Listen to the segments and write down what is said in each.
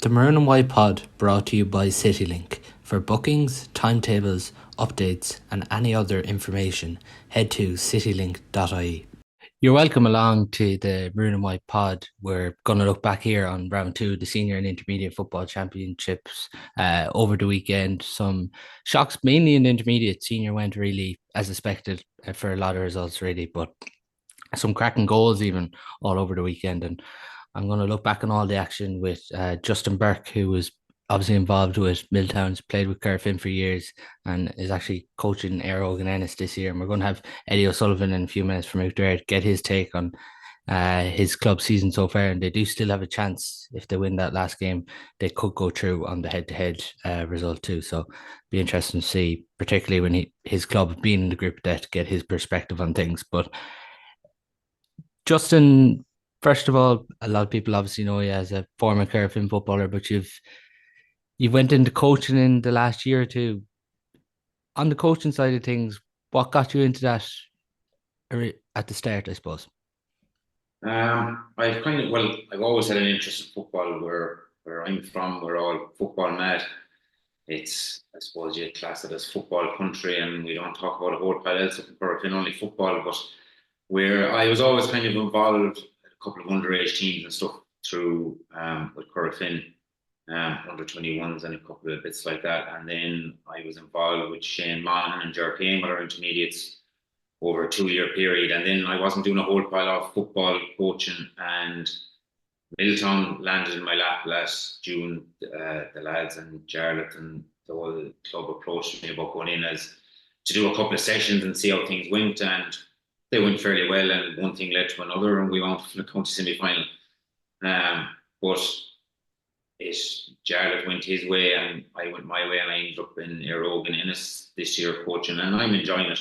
The Maroon White Pod brought to you by Citylink. For bookings, timetables, updates and any other information, head to citylink.ie. You're welcome along to the Maroon and White Pod. We're going to look back here on round two, the senior and intermediate football championships over the weekend. Some shocks, mainly in the intermediate. Senior went really as expected for a lot of results, really, but some cracking goals even all over the weekend. And I'm going to look back on all the action with Justin Burke, who was obviously involved with Milltown's, played with Carfin for years, and is actually coaching Air Ogan Ennis this year. And we're going to have Eddie O'Sullivan in a few minutes from out there to get his take on his club season so far. And they do still have a chance. If they win that last game, they could go through on the head-to-head result too. So be interesting to see, particularly when his club being in the group that, get his perspective on things. But Justin, first of all, a lot of people obviously know you as a former Carfin footballer, but you went into coaching in the last year or two. On the coaching side of things, what got you into that at the start, I suppose? I've always had an interest in football. Where I'm from, we're all football mad. I suppose, you class it as football country, and we don't talk about a whole pile else of Burke, only football. But where I was always kind of involved in a couple of underage teams and stuff through with Corofin, under 21s and a couple of bits like that. And then I was involved with Shane Monaghan and Ger Kane with our intermediates over a 2 year period. And then I wasn't doing a whole pile of football coaching, and Milltown landed in my lap last June. The lads and Jarlath and the whole club approached me about going in as to do a couple of sessions and see how things went, and they went fairly well. And one thing led to another, and we went to the county semi-final. But Jarlath went his way, and I went my way, and I ended up in Air Ogan Ennis this year coaching, and I'm enjoying it.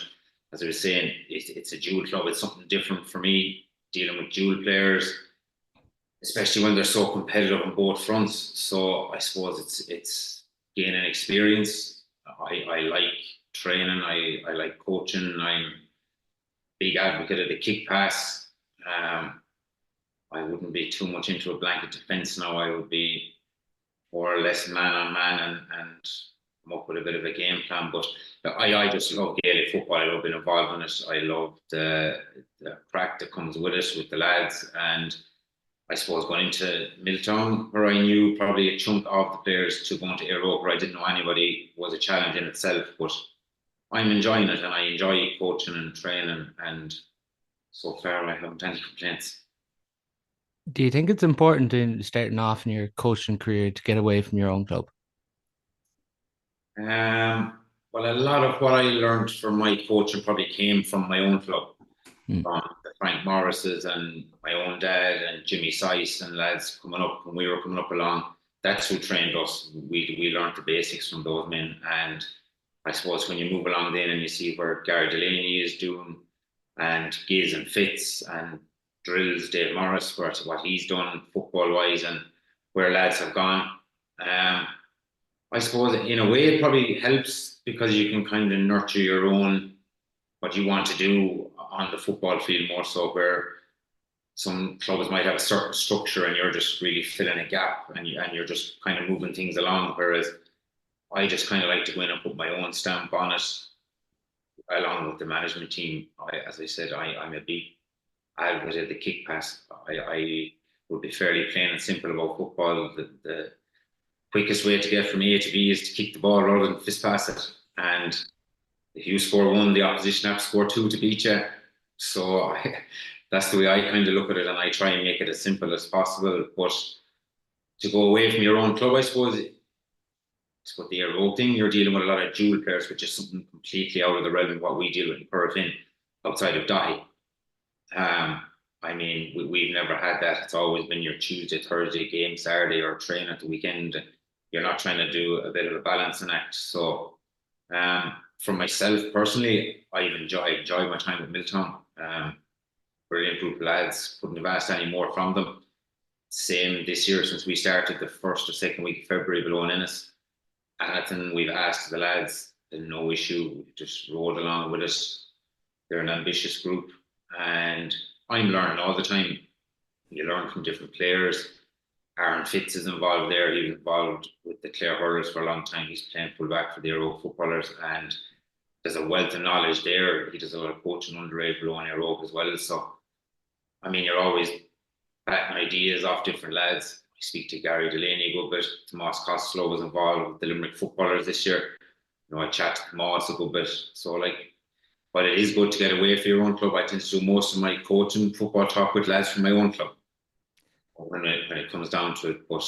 As I was saying, it's a dual club. It's something different for me dealing with dual players, especially when they're so competitive on both fronts. So I suppose it's gaining experience. I like training. I like coaching. I'm a big advocate of the kick pass. I wouldn't be too much into a blanket defence now. I would be more or less man on man and come up with a bit of a game plan. But I just love Gaelic football. I love being involved in it. I love the crack that comes with it with the lads. And I suppose going into Milltown, where I knew probably a chunk of the players, to going to Air Oak, where I didn't know anybody, was a challenge in itself. But I'm enjoying it, and I enjoy coaching and training. And so far, I haven't any complaints. Do you think it's important in starting off in your coaching career to get away from your own club? Well, a lot of what I learned from my coaching probably came from my own club, Mm. from the Frank Morrises and my own dad and Jimmy Sice and lads coming up when we were coming up along. That's who trained us. We learned the basics from those men. And I suppose when you move along then and you see where Gary Delaney is doing, and Giz and Fitz and drills, Dave Morris, for what he's done football wise and where lads have gone. I suppose in a way it probably helps because you can kind of nurture your own, what you want to do on the football field more so, where some clubs might have a certain structure and you're just really filling a gap, and you're just kind of moving things along. Whereas I just kind of like to go in and put my own stamp on it along with the management team. As I said, I'm a big advocate of the kick pass. I would be fairly plain and simple about football. The quickest way to get from A to B is to kick the ball rather than fist pass it. And if you score one, the opposition have to score two to beat you. So that's the way I kind of look at it, and I try and make it as simple as possible. But to go away from your own club, I suppose, it's what the Aero thing. You're dealing with a lot of dual players, which is something completely out of the realm of what we deal with in Corofin outside of Dahi. I mean, we've never had that. It's always been your Tuesday, Thursday game, Saturday, or train at the weekend. You're not trying to do a bit of a balancing act. So, for myself personally, I've enjoyed my time with Milltown. Brilliant group of lads. Couldn't have asked any more from them. Same this year since we started the first or second week of February below Ennis. Anything we've asked the lads, no issue. We've just rolled along with us. They're an ambitious group, and I'm learning all the time. You learn from different players. Aaron Fitz is involved there. He was involved with the Clare Hurlers for a long time. He's playing fullback for the Aero footballers, and there's a wealth of knowledge there. He does a lot of coaching underage below and Aero as well. So, I mean, you're always batting ideas off different lads. I speak to Gary Delaney a good bit. Tomas Costello was involved with the Limerick footballers this year. I chat to Tomas a good bit. So, like, but it is good to get away from your own club. I tend to do most of my coaching football talk with lads from my own club when it comes down to it. But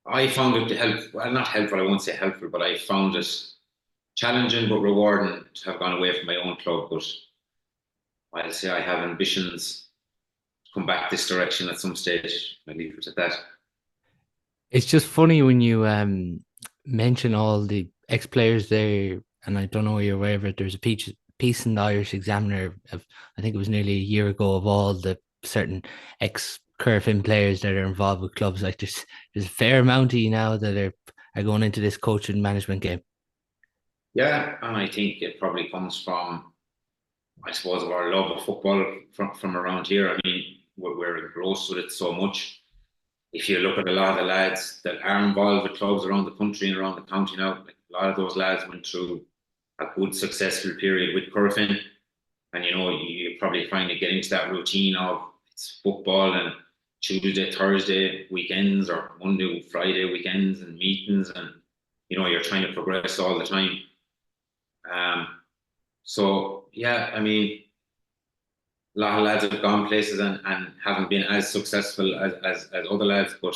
I found it helpful. Well, not helpful. I won't say helpful, but I found it challenging but rewarding to have gone away from my own club. But I'll say I have ambitions to come back this direction at some stage. I leave it at that. It's just funny when you mention all the ex-players there, and I don't know if you're aware of it. There's a piece in the Irish Examiner of, I think it was nearly a year ago, of all the certain ex-Curfin players that are involved with clubs. Like there's a fair amount of you now that are going into this coaching management game. Yeah, and I think it probably comes from, I suppose, our love of football from around here. I mean, we're engrossed with it so much. If you look at a lot of the lads that are involved with clubs around the country and around the county now, like a lot of those lads went through a good, successful period with Curfin. And you probably find it getting into that routine of it's football and Tuesday, Thursday weekends or Monday, Friday weekends and meetings, and you're trying to progress all the time. So yeah, I mean, a lot of lads have gone places and haven't been as successful as other lads, but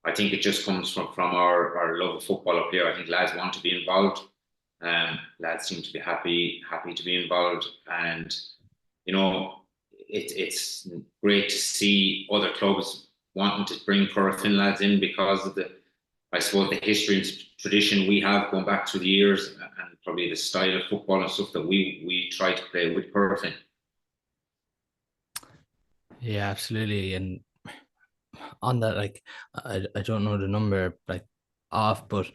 I think it just comes from our love of football up here. I think lads want to be involved. Lads seem to be happy to be involved, and it's great to see other clubs wanting to bring Currafin lads in because of I suppose the history and tradition we have going back through the years, and probably the style of football and stuff that we try to play with Currafin. Yeah, absolutely. And on that, like, I don't know the number like off, but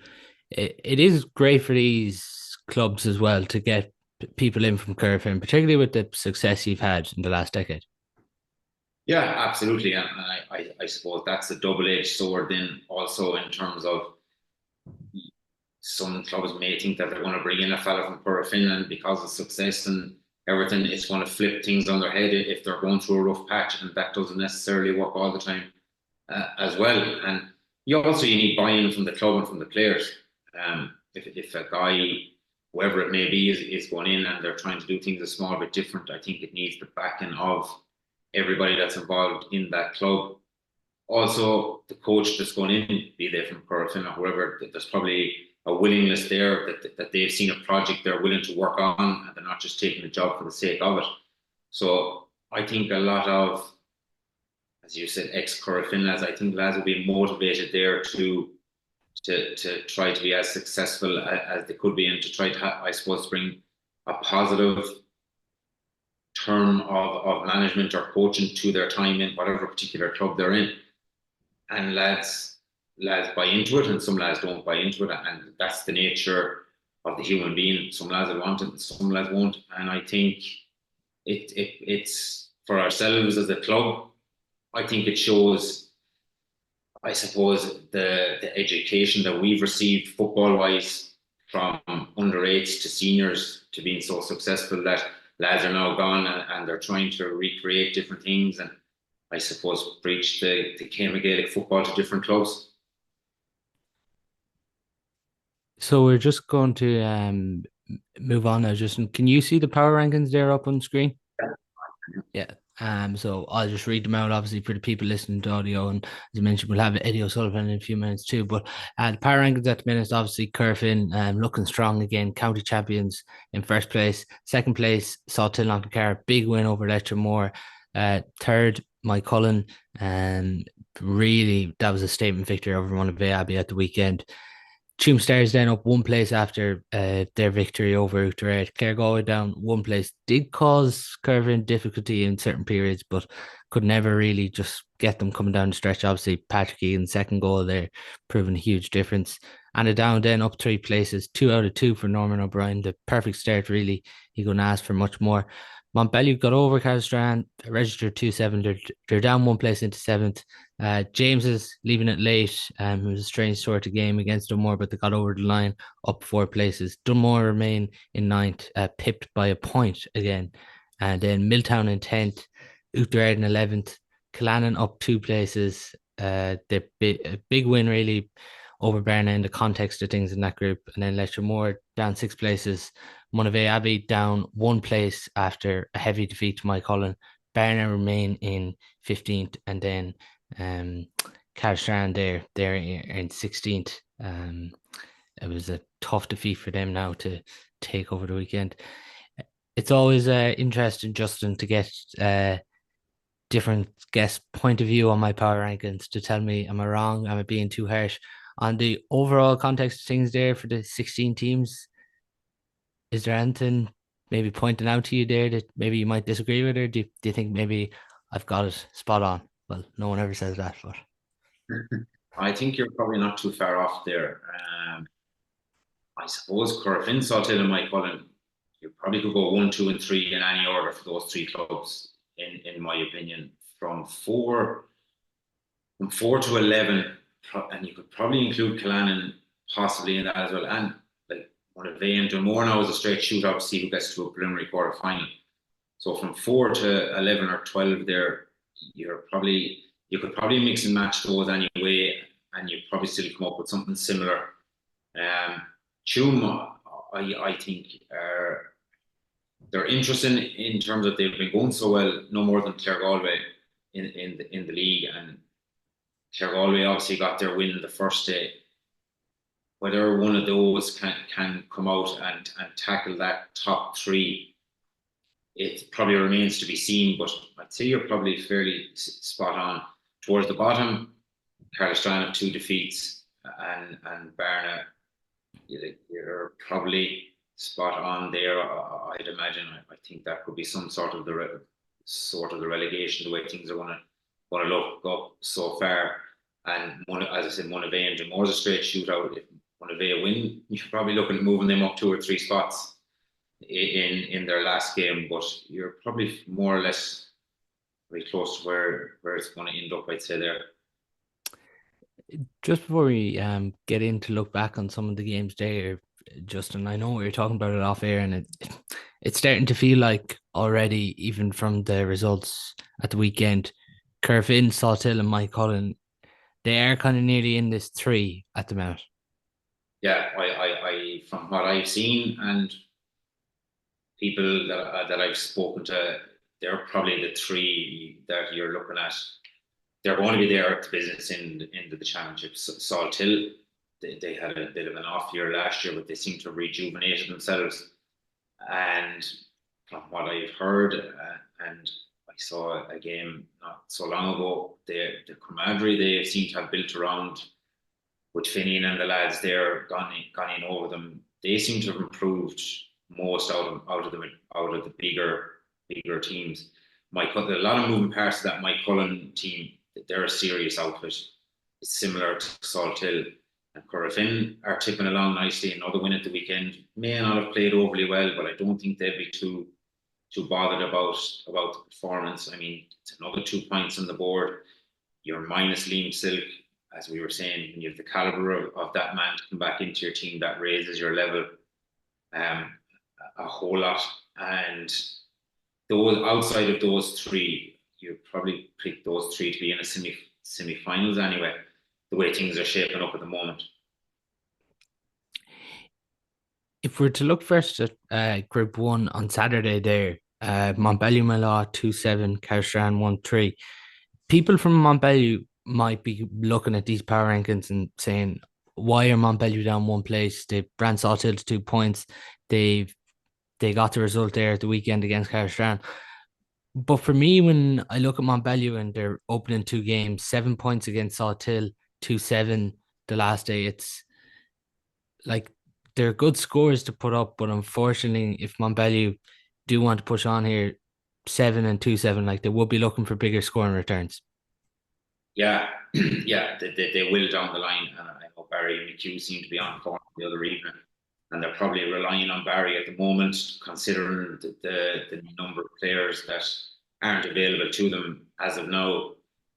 it is great for these clubs as well to get people in from Curfin, particularly with the success you've had in the last decade. Yeah, absolutely, and I suppose that's a double-edged sword. Then also in terms of some clubs may think that they're going to bring in a fella from Currafin, and because of success and everything, it's going to flip things on their head if they're going through a rough patch, and that doesn't necessarily work all the time as well. And you need buy-in from the club and from the players. If a guy, whoever it may be, is going in and they're trying to do things a small bit different, I think it needs the backing of everybody that's involved in that club. Also, the coach that's going in, be they from Currafin or whoever, there's probably a willingness there that they've seen a project they're willing to work on, and they're not just taking a job for the sake of it. So I think a lot of, as you said, ex-Currafin lads, I think lads will be motivated there to try to be as successful as they could be, and to try to, I suppose, bring a positive term of management or coaching to their time in whatever particular club they're in. And lads buy into it, and some lads don't buy into it, and that's the nature of the human being. Some lads will want it, some lads won't. And I think it's for ourselves as a club, I think it shows, I suppose, the education that we've received football wise from under eights to seniors to being so successful that lads are now gone and they're trying to recreate different things, and I suppose preach the game of Gaelic football to different clubs. So we're just going to move on now. Just can you see the power rankings there up on screen? Yeah. So I'll just read them out, obviously, for the people listening to audio. And as I mentioned, we'll have Eddie O'Sullivan in a few minutes too. But the power rankings at the minute, obviously, Curfin looking strong again, county champions in first place. Second place, saw Tillock, big win over Letchermore. Third, Mike Cullen. Really, that was a statement victory over Monavea Abbey at the weekend. Tuam Stars then up one place after their victory over Uachtar. Clare Galway down one place. Did cause Curvin difficulty in certain periods, but could never really just get them coming down the stretch. Obviously, Patrick Ian's second goal there proving a huge difference. And a down then up three places, 2 out of 2 for Norman O'Brien. The perfect start, really. He couldn't ask for much more. Montbellew got over Carstrand, registered 2-7. They're down one place into seventh. James is leaving it late. It was a strange sort of game against Dunmore, but they got over the line, up four places. Dunmore remain in ninth, pipped by a point again. And then Milltown in 10th, Uachtar in 11th, Killannon up two places. A big win, really, over Barna in the context of things in that group. And then Letchermore down six places. Monavea Abbey down one place after a heavy defeat to Mike Cullen. Barna remain in 15th, and then Carstrand they're in 16th. It was a tough defeat for them now to take over the weekend. It's always interesting, Justin, to get different guest point of view on my power rankings to tell me, am I wrong? Am I being too harsh? On the overall context of things there for the 16 teams, is there anything maybe pointing out to you there that maybe you might disagree with, or do you think maybe I've got it spot on? Well, no one ever says that, but I think you're probably not too far off there. I suppose Corofin, Saltill, and Mike Cullen, you probably could go one, two, and three in any order for those three clubs, in my opinion. From four to 11, and you could probably include Killannon possibly in that as well. And like one of they and Dunmore now is a straight shootout to see who gets to a preliminary quarter final. So from 4 to 11 or 12 there, you could probably mix and match those anyway, and you'd probably still come up with something similar. Tuam, I think they're interesting in terms of they've been going so well, no more than Clare Galway in the league, and Clare Galway obviously got their win the first day. Whether one of those can come out and tackle that top three, it probably remains to be seen. But I'd say you're probably fairly spot on. Towards the bottom, Carlisle have two defeats, and Barna, you're probably spot on there. I'd imagine. I think that could be some sort of the relegation, the way things are going to look up so far. And as I said, Monavea and Dunmore's a straight shootout. If Monavea win, you're probably looking at moving them up two or three spots in their last game. But you're probably more or less very close to where it's going to end up, I'd say there. just before we get in to look back on some of the games there, Justin, I know we were talking about it off air, and it's starting to feel like already, even from the results at the weekend, Corofin, Saltill, and Mike Cullen, they are kind of nearly in this three at the moment. Yeah, I from what I've seen and people that I've spoken to, they're probably the three that you're looking at. They're going to be there at the business into the championships. Saltill, they had a bit of an off year last year, but they seem to have rejuvenated themselves. And from what I've heard, and I saw a game not so long ago, the camaraderie they seem to have built around with Finian and the lads there, gone in over them. They seem to have improved most out of the bigger teams. A lot of moving parts of that Mike Cullen team. They're a serious outfit. It's similar to Saltill, and Corofin are tipping along nicely. Another win at the weekend. May not have played overly well, but I don't think they'd be too bothered about the performance. I mean, it's another 2 points on the board. You're minus Liam Silk, as we were saying, when you have the caliber of that man to come back into your team, that raises your level a whole lot. And those outside of those three, you probably pick those three to be in a semi-finals anyway, the way things are shaping up at the moment. If we're to look first at Group 1 on Saturday there, Montbellew Malaw 2-7, Carstrand 1-3. People from Montbellew might be looking at these power rankings and saying, why are Montbellew down one place? They ran Saltill to 2 points. They got the result there at the weekend against Carstrand. But for me, when I look at Montbellew and they're opening two games, 7 points against Saltill, 2-7 the last day, it's like they're good scores to put up. But unfortunately, if Montbellew do want to push on here, 7 and 2-7, like they would be looking for bigger scoring returns. Yeah, yeah, they will down the line. And I know Barry and McHugh seem to be on form the other evening. and they're probably relying on Barry at the moment, considering the number of players that aren't available to them as of now.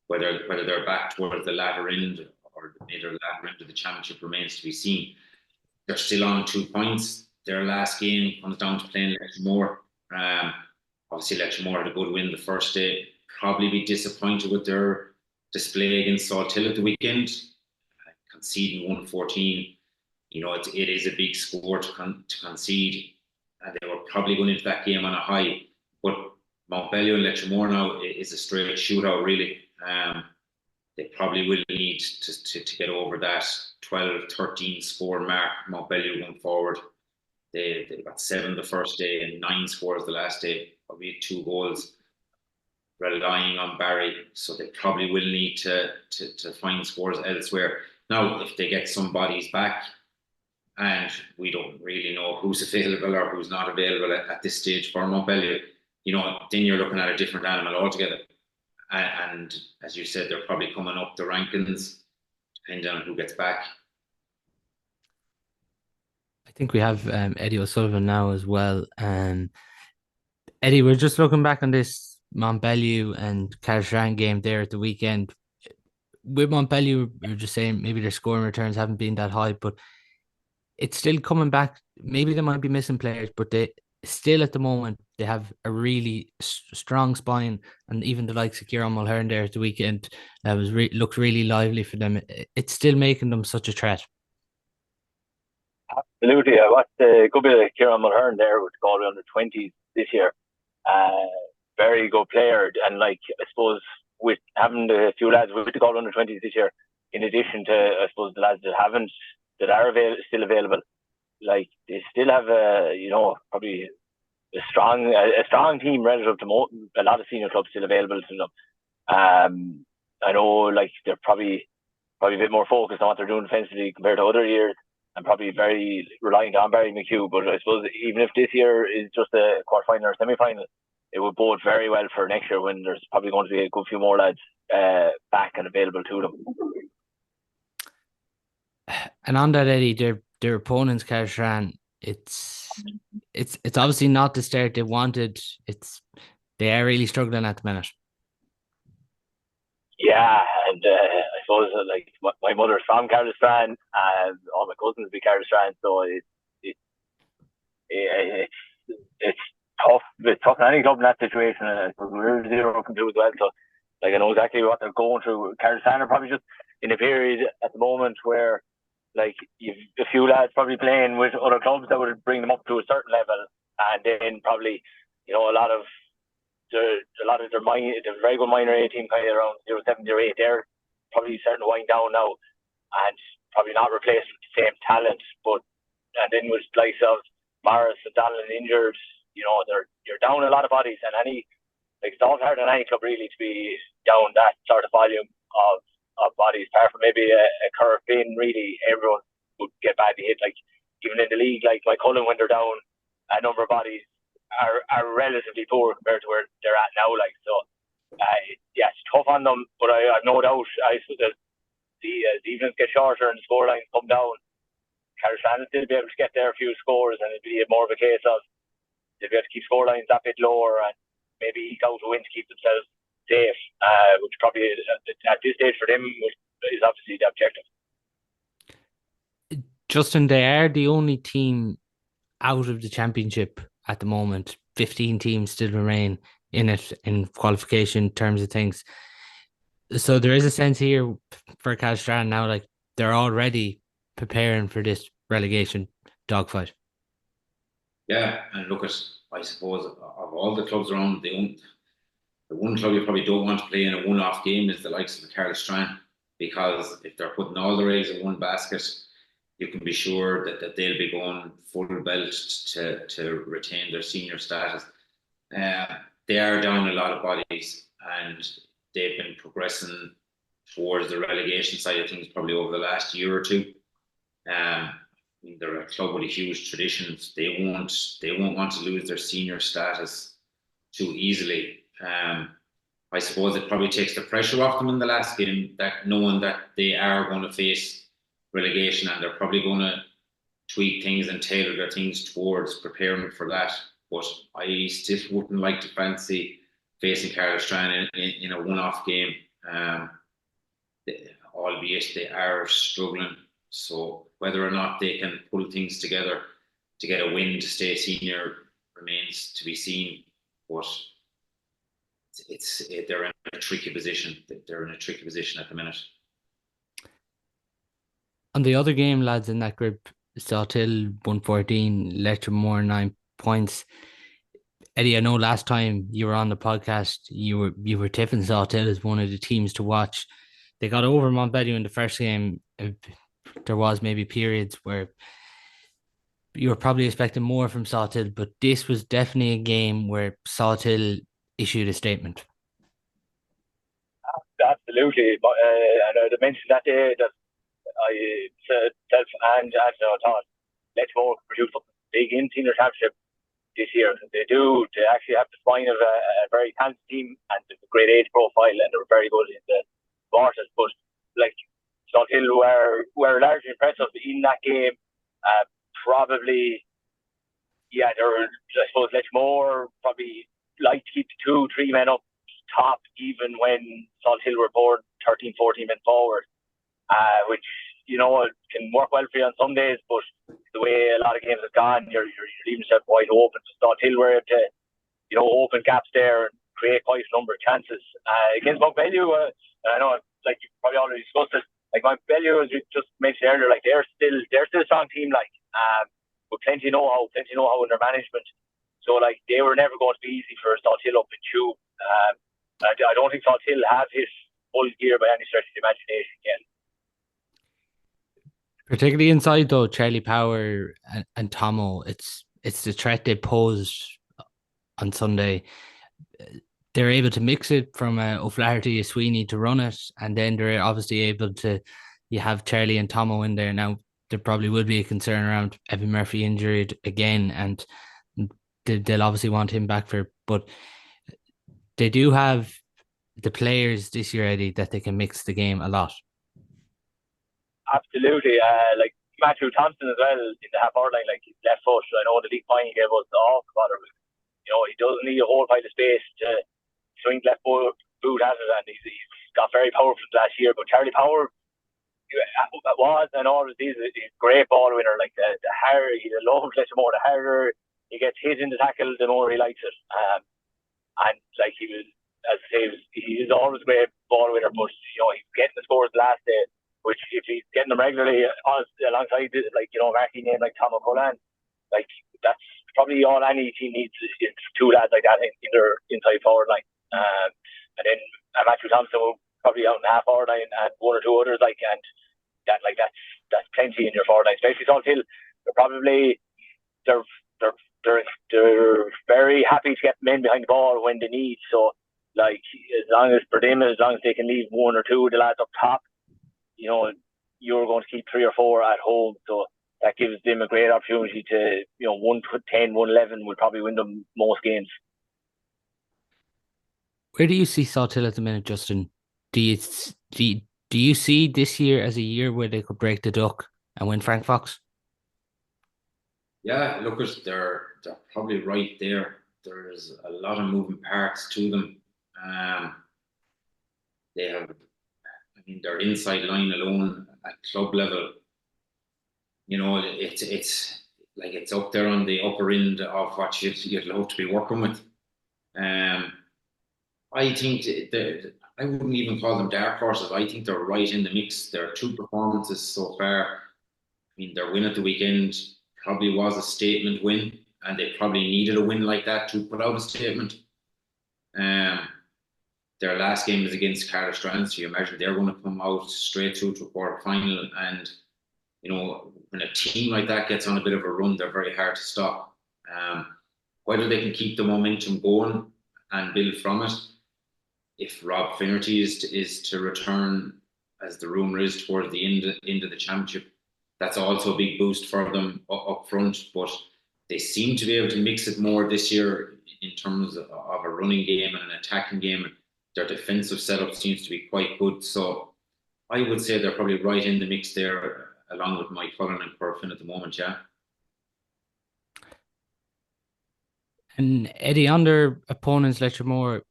Whether they're back towards the latter end or the mid or latter end of the championship remains to be seen. They're still on 2 points. Their last game comes down to playing Lechamore. Obviously, Lechamore had a good win the first day. Probably be disappointed with their display against Salthill at the weekend, conceding 114. It is a big score to concede, and they were probably going into that game on a high. But Montbellier and Lechamore now is a straight shootout, really. They probably will need to get over that 12-13 score mark. Montbellier going forward. They got 7 the first day and 9 scores the last day, probably 2 goals, relying on Barry. So they probably will need to find scores elsewhere. Now, if they get some bodies back, and we don't really know who's available or who's not available at this stage for Montbellier, then you're looking at a different animal altogether. And as you said, they're probably coming up the rankings, depending on who gets back. I think we have Eddie O'Sullivan now as well. Eddie, we're just looking back on this Montbellier and Carrickfergus game there at the weekend. With Montbellier, we were just saying maybe their scoring returns haven't been that high, but it's still coming back. Maybe they might be missing players, but they still at the moment they have a really strong spine, and even the likes of Kieran Mulhern there at the weekend looked really lively for them. It's still making them such a threat. Absolutely, I watched a good bit of Kieran Mulhern there with Galway under 20s this year. Very good player, and I suppose with having a few lads with the Galway under 20s this year, in addition to I suppose the lads that are still available, they still have probably a strong team relative to a lot of senior clubs still available to them. I know they're probably a bit more focused on what they're doing defensively compared to other years, and probably very reliant on Barry McHugh. But I suppose even if this year is just a quarter-final or semi-final, it would bode very well for next year when there's probably going to be a good few more lads back and available to them. And on that, Eddie, their opponents, Carrickfergus, it's obviously not the start they wanted. They are really struggling at the minute. Yeah, and I suppose my mother's from Carrickfergus, and all my cousins be Carrickfergus, so it's tough. It's tough in any club in that situation. We're 0-2 as well, so I know exactly what they're going through. Carrickfergus are probably just in a period at the moment where you've a few lads probably playing with other clubs that would bring them up to a certain level, and then probably a lot of their very good minor A team kind of around 07, 08, they're probably starting to wind down now, and probably not replaced with the same talent. And then with likes of Morris and Donlan injured, you're down a lot of bodies, and it's all hard on any club really to be down that sort of volume of bodies. Apart from maybe a Kilconly, really everyone would get badly hit. Even in the league, Cullen, when they're down a number of bodies, are relatively poor compared to where they're at now. It's tough on them, but I've no doubt. I suppose that the evenings get shorter and the scorelines come down. Carrickfergus will be able to get there a few scores, and it'll be more of a case of they'll be able to keep scorelines that bit lower and maybe eke out a win to keep themselves safe, which probably at this stage for them is obviously the objective. Justin, they are the only team out of the championship at the moment. 15 teams still remain in it in qualification terms of things. So there is a sense here for Carrickfergus now, they're already preparing for this relegation dogfight. Yeah, and I suppose of all the clubs around, the one club you probably don't want to play in a one-off game is the likes of the Carrickfergus, because if they're putting all their eggs in one basket, you can be sure that they'll be going full belt to retain their senior status. They are down a lot of bodies, and they've been progressing towards the relegation side of things probably over the last year or two. They're a club with a huge tradition. They won't want to lose their senior status too easily. I suppose it probably takes the pressure off them in the last game, that knowing that they are going to face relegation, and they're probably going to tweak things and tailor their things towards preparing for that. But I still wouldn't like to fancy facing Carlstrand in a one-off game, albeit they are struggling. So whether or not they can pull things together to get a win to stay senior remains to be seen. But they're in a tricky position. They're in a tricky position at the minute. On the other game, lads, in that group, Sawtill 114, Lettermore 9 points. Eddie, I know last time you were on the podcast, you were tipping Sawtill as one of the teams to watch. They got over Montbellew in the first game. There was maybe periods where you were probably expecting more from Sawtill, but this was definitely a game where Sawtill issued a statement. Absolutely, and I'd mentioned that day that I self and I thought Letchmore produce something big in senior championship this year. They do. They actually have the spine of a very talented team and a great age profile, and they're very good in the quarters. But like Sawtill were largely impressive in that game. Probably, yeah, I suppose Letchmore probably like to keep the 2-3 men up top, even when Sawtill were bored 13, 14 men forward, which can work well for you on some days, but the way a lot of games have gone, you're leaving yourself wide open. So Sawtill were able to, open gaps there and create quite a number of chances. Against Montbellew, I know, like you probably already discussed it, like Montbellew, as you just mentioned earlier, like they're still a strong team, like with plenty of know-how in their management. So like they were never going to be easy for Sawtill up in Tube. I don't think Sawtill have his full gear by any stretch of the imagination yet. Particularly inside though, Charlie Power and Tomo, it's the threat they posed on Sunday. They're able to mix it from O'Flaherty, a Sweeney to run it, and then they're obviously able to. You have Charlie and Tomo in there now. There probably would be a concern around Evan Murphy injured again, and they'll obviously want him back for. But they do have the players this year, Eddie, that they can mix the game a lot. Absolutely, like Matthew Thompson as well in the half-hour line, like his left foot. I know the league point he gave us off, but he doesn't need a whole pile of space to swing left boot at it, and he's got very powerful last year. But Charlie Power was and always is a great ball winner. Like the harder he loves Lettermore, the harder he gets hit in the tackle, the more he likes it. And like he was, as I say, he's always a great ball winner. But he's getting the scores last day, which if he's getting them regularly alongside marquee name like Tom O'Cullen, like that's probably all any team needs is two lads like that in their inside forward line. And then Matthew Thompson will probably out in the half forward line and one or two others and that's plenty in your forward line. Especially Sawtill, they're very happy to get men behind the ball when they need. So like as long as they can leave one or two of the lads up top, you're going to keep 3 or 4 at home. So that gives them a great opportunity to, 110, 111 will probably win them most games. Where do you see Sawtill at the minute, Justin? Do you see this year as a year where they could break the duck and win Frank Fox? Yeah, look, they're probably right there. There's a lot of moving parts to them. They have, their inside line alone at club level, it's up there on the upper end of what you'd love to be working with. I think I wouldn't even call them dark horses. I think they're right in the mix. There are 2 performances so far. Their win at the weekend probably was a statement win, and they probably needed a win like that to put out a statement. Their last game is against Carlstrand, so you imagine they're going to come out straight through to a quarter final. And when a team like that gets on a bit of a run, they're very hard to stop. Whether they can keep the momentum going and build from it, if Rob Finnerty is to return, as the rumour is, towards the end of the championship, that's also a big boost for them up front. But they seem to be able to mix it more this year in terms of a running game and an attacking game. Their defensive setup seems to be quite good. So I would say they're probably right in the mix there along with Mike Cullen and Corfin at the moment, yeah. And Eddie, on their opponents, Letchermore,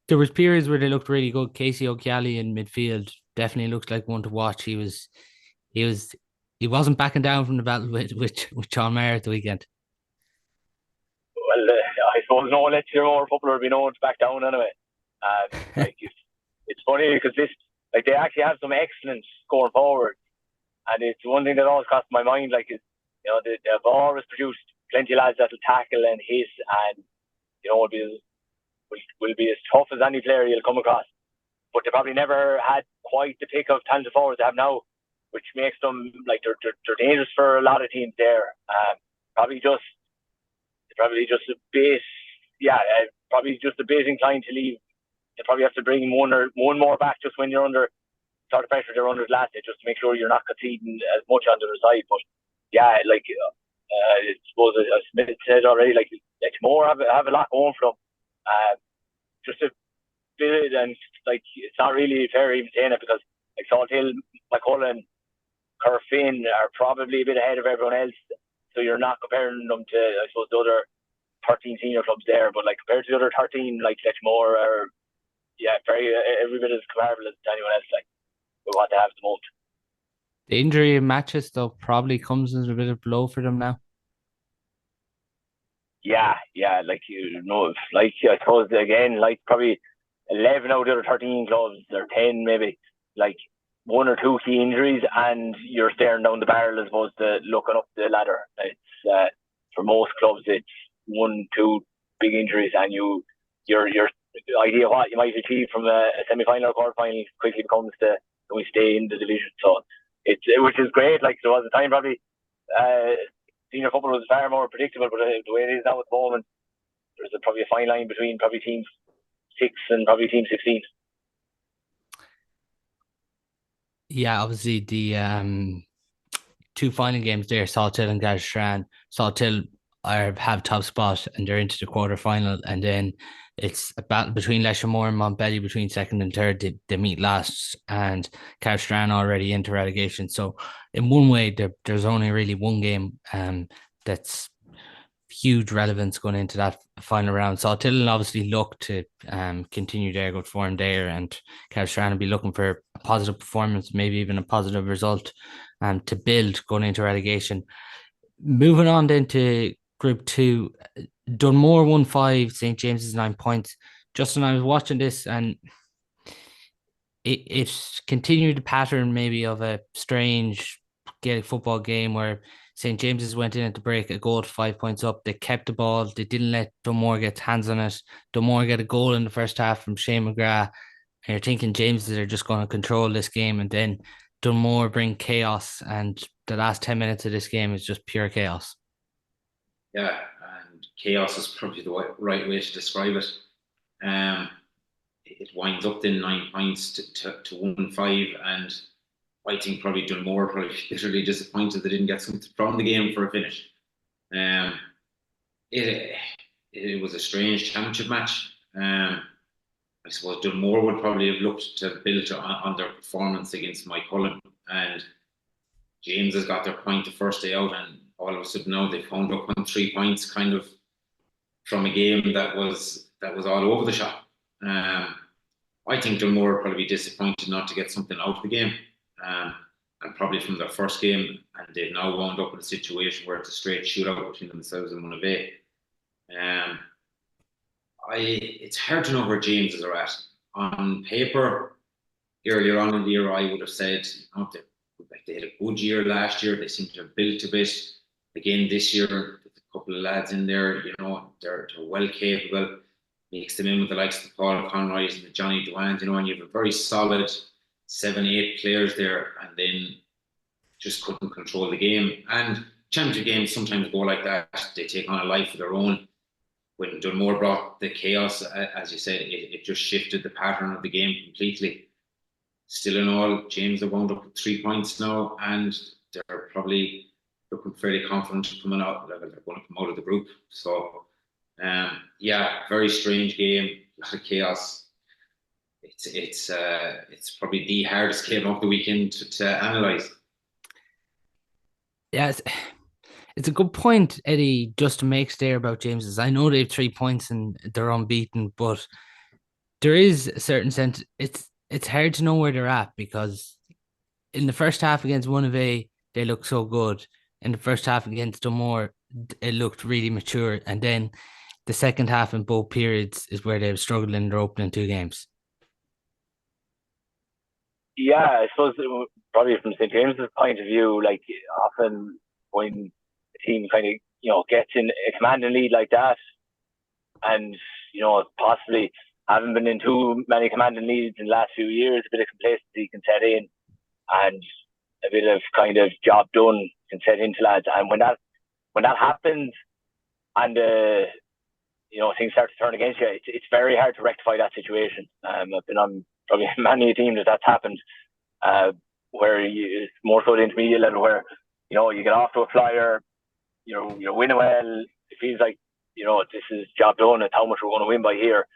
there was periods where they looked really good. Casey O'Keally in midfield definitely looks like one to watch. He wasn't backing down from the battle with John Mayer at the weekend. Well, I suppose no Letchermore footballer would be known to back down anyway. It's funny because they actually have some excellence going forward, and it's one thing that always crosses my mind. They've always produced plenty of lads that'll tackle and hit, and will be as tough as any player you'll come across. But they probably never had quite the pick of talented forwards they have now, which makes them they're dangerous for a lot of teams there. Probably just a bit inclined to leave. They probably have to bring one more back just when you're under sort of pressure they're under last day, just to make sure you're not conceding as much on the other side. But yeah, I suppose as Smith said already, more have a lot going for them. Just a bit, and it's not really fair even saying it, because Salthill, McCullen, Corfin are probably a bit ahead of everyone else. So you're not comparing them to, I suppose, the other 13 senior clubs there, but compared to the other 13, Letchmore are every bit as comparable as anyone else. We want to have the most. The injury in matches though probably comes as a bit of blow for them now. Yeah, I suppose again, probably 11 out of the other 13 clubs, or 10 maybe, one or two key injuries, and you're staring down the barrel as opposed to looking up the ladder. It's for most clubs, it's 1-2 big injuries, and your idea of what you might achieve from a semi-final or quarter-final quickly becomes can we stay in the division. So which is great. There was a time probably senior football was far more predictable, but the way it is now at the moment, there's probably a fine line between probably team 6 and probably team 16. Yeah, obviously the two final games there, Salthill and Garstran. Salthill have top spot and they're into the quarter final, and then it's a battle between Leshamore and Montbelly between second and third. They meet last, and Garstran already into relegation. So in one way, there's only really one game that's huge relevance going into that final round. So Salthill obviously look to continue their good form there, and Garstran will be looking for a positive performance, maybe even a positive result, to build going into relegation. Moving on then to Group 2, Dunmore 1-5, St. James's 9 points. Justin, I was watching this and it continued the pattern maybe of a strange Gaelic football game where St. James's went in at the break, a goal to 5 points up. They kept the ball. They didn't let Dunmore get hands on it. Dunmore get a goal in the first half from Shane McGrath. And you're thinking James's are just going to control this game, and then Dunmore bring chaos, and the last 10 minutes of this game is just pure chaos. Yeah, and chaos is probably the right way to describe it. It winds up then 9 points to 1-5, and I think probably Dunmore probably literally disappointed they didn't get something from the game for a finish. It was a strange championship match. I suppose Dunmore would probably have looked to build on their performance against Mike Cullen, and James has got their point the first day out, and all of a sudden now they've found up on 3 points kind of from a game that was all over the shop. I think Dunmore will probably be disappointed not to get something out of the game, and probably from their first game, and they've now wound up in a situation where it's a straight shootout between themselves and Monavea. It's hard to know where James's are at. On paper, earlier on in the year, I would have said they had a good year last year. They seem to have built a bit. Again, this year, there's a couple of lads in there, they're well capable. Mix them in with the likes of the Paul Conroys and the Johnny Dewans, and you have a very solid 7-8 players there, and then just couldn't control the game. And championship games sometimes go like that. They take on a life of their own. When Dunmore brought the chaos, as you said, it just shifted the pattern of the game completely. Still in all, James have wound up with 3 points now, and they're probably looking fairly confident coming out. They're going to come out of the group. So, very strange game, a lot of chaos. It's probably the hardest game of the weekend to analyse. Yeah, it's a good point, Eddie, just makes there about James's. I know they have 3 points and they're unbeaten, but there is a certain sense. It's hard to know where they're at because in the first half against one of A, they looked so good. In the first half against Dunmore, it looked really mature, and then the second half in both periods is where they've struggled in their opening 2 games. Yeah, I suppose probably from St James's point of view, like often when the team kind of gets in a commanding lead like that, and possibly haven't been in too many commanding leads in the last few years, a bit of complacency can set in, and a bit of kind of job done can set into lads. And when that happens, and things start to turn against you, it's very hard to rectify that situation. I've been on probably many a team that's happened, where it's more so the intermediate level where you get off to a flyer, you're winning well. It feels like this is job done. It's how much we're going to win by here.